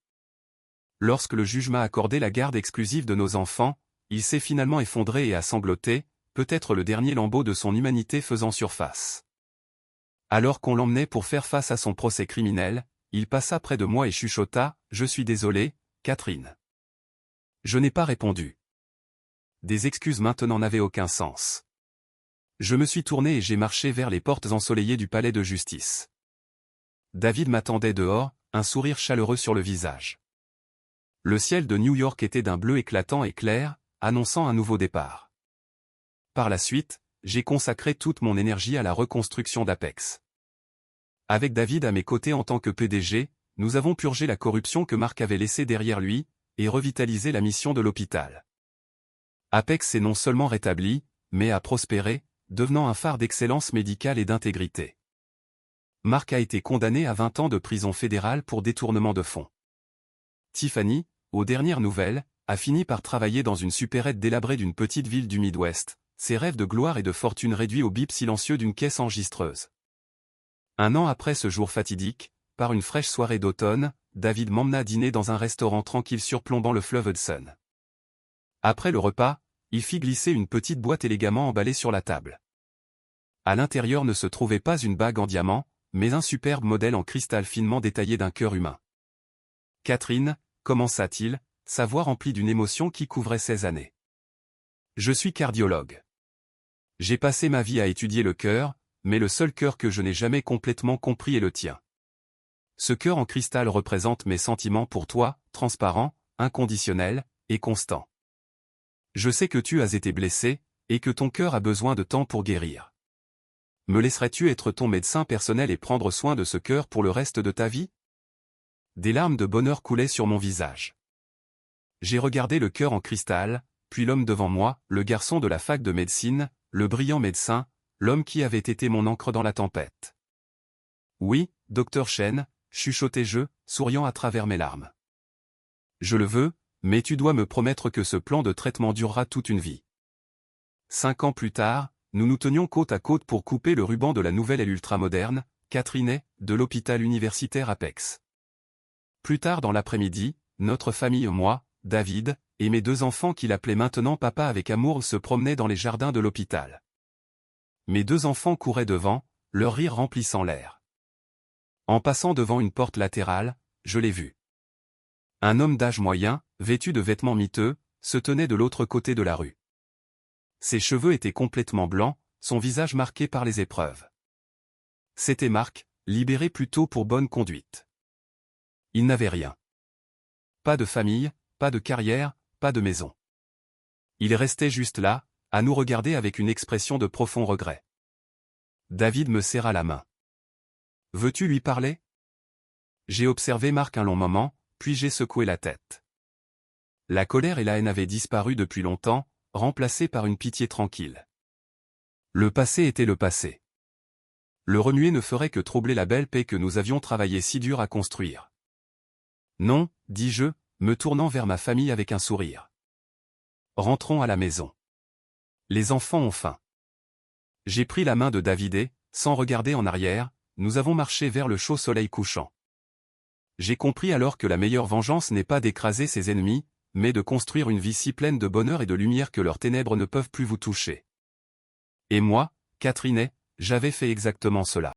Lorsque le juge m'a accordé la garde exclusive de nos enfants, il s'est finalement effondré et a sangloté, peut-être le dernier lambeau de son humanité faisant surface. Alors qu'on l'emmenait pour faire face à son procès criminel, il passa près de moi et chuchota « Je suis désolé, Catherine. » Je n'ai pas répondu. Des excuses maintenant n'avaient aucun sens. Je me suis tourné et j'ai marché vers les portes ensoleillées du palais de justice. David m'attendait dehors, un sourire chaleureux sur le visage. Le ciel de New York était d'un bleu éclatant et clair, annonçant un nouveau départ. Par la suite, j'ai consacré toute mon énergie à la reconstruction d'Apex. Avec David à mes côtés en tant que PDG, nous avons purgé la corruption que Mark avait laissée derrière lui, et revitalisé la mission de l'hôpital. Apex s'est non seulement rétabli, mais a prospéré, devenant un phare d'excellence médicale et d'intégrité. Mark a été condamné à 20 ans de prison fédérale pour détournement de fonds. Tiffany, aux dernières nouvelles, a fini par travailler dans une supérette délabrée d'une petite ville du Midwest, ses rêves de gloire et de fortune réduits au bip silencieux d'une caisse enregistreuse. Un an après ce jour fatidique, par une fraîche soirée d'automne, David m'emmena dîner dans un restaurant tranquille surplombant le fleuve Hudson. Après le repas, il fit glisser une petite boîte élégamment emballée sur la table. À l'intérieur ne se trouvait pas une bague en diamant, mais un superbe modèle en cristal finement détaillé d'un cœur humain. « Catherine » commença-t-il, sa voix remplie d'une émotion qui couvrait 16 années. « Je suis cardiologue. J'ai passé ma vie à étudier le cœur, mais le seul cœur que je n'ai jamais complètement compris est le tien. Ce cœur en cristal représente mes sentiments pour toi, transparents, inconditionnels et constants. Je sais que tu as été blessé, et que ton cœur a besoin de temps pour guérir. Me laisserais-tu être ton médecin personnel et prendre soin de ce cœur pour le reste de ta vie? Des larmes de bonheur coulaient sur mon visage. J'ai regardé le cœur en cristal, puis l'homme devant moi, le garçon de la fac de médecine, le brillant médecin, l'homme qui avait été mon ancre dans la tempête. Oui, docteur Chen, chuchotai-je, souriant à travers mes larmes. Je le veux, mais tu dois me promettre que ce plan de traitement durera toute une vie. 5 ans plus tard, nous nous tenions côte à côte pour couper le ruban de la nouvelle aile ultramoderne, Catherine, de l'hôpital universitaire Apex. Plus tard dans l'après-midi, notre famille, moi, David, et mes 2 enfants qu'il appelait maintenant papa avec amour se promenaient dans les jardins de l'hôpital. Mes 2 enfants couraient devant, leur rire remplissant l'air. En passant devant une porte latérale, je l'ai vu. Un homme d'âge moyen, vêtu de vêtements miteux, se tenait de l'autre côté de la rue. Ses cheveux étaient complètement blancs, son visage marqué par les épreuves. C'était Marc, libéré plus tôt pour bonne conduite. Il n'avait rien. Pas de famille, pas de carrière, pas de maison. Il restait juste là, à nous regarder avec une expression de profond regret. David me serra la main. « Veux-tu lui parler ?» J'ai observé Marc un long moment, puis j'ai secoué la tête. La colère et la haine avaient disparu depuis longtemps, remplacées par une pitié tranquille. Le passé était le passé. Le remuer ne ferait que troubler la belle paix que nous avions travaillé si dur à construire. Non, dis-je, me tournant vers ma famille avec un sourire. Rentrons à la maison. Les enfants ont faim. J'ai pris la main de David et, sans regarder en arrière, nous avons marché vers le chaud soleil couchant. J'ai compris alors que la meilleure vengeance n'est pas d'écraser ses ennemis, mais de construire une vie si pleine de bonheur et de lumière que leurs ténèbres ne peuvent plus vous toucher. Et moi, Catherine, j'avais fait exactement cela.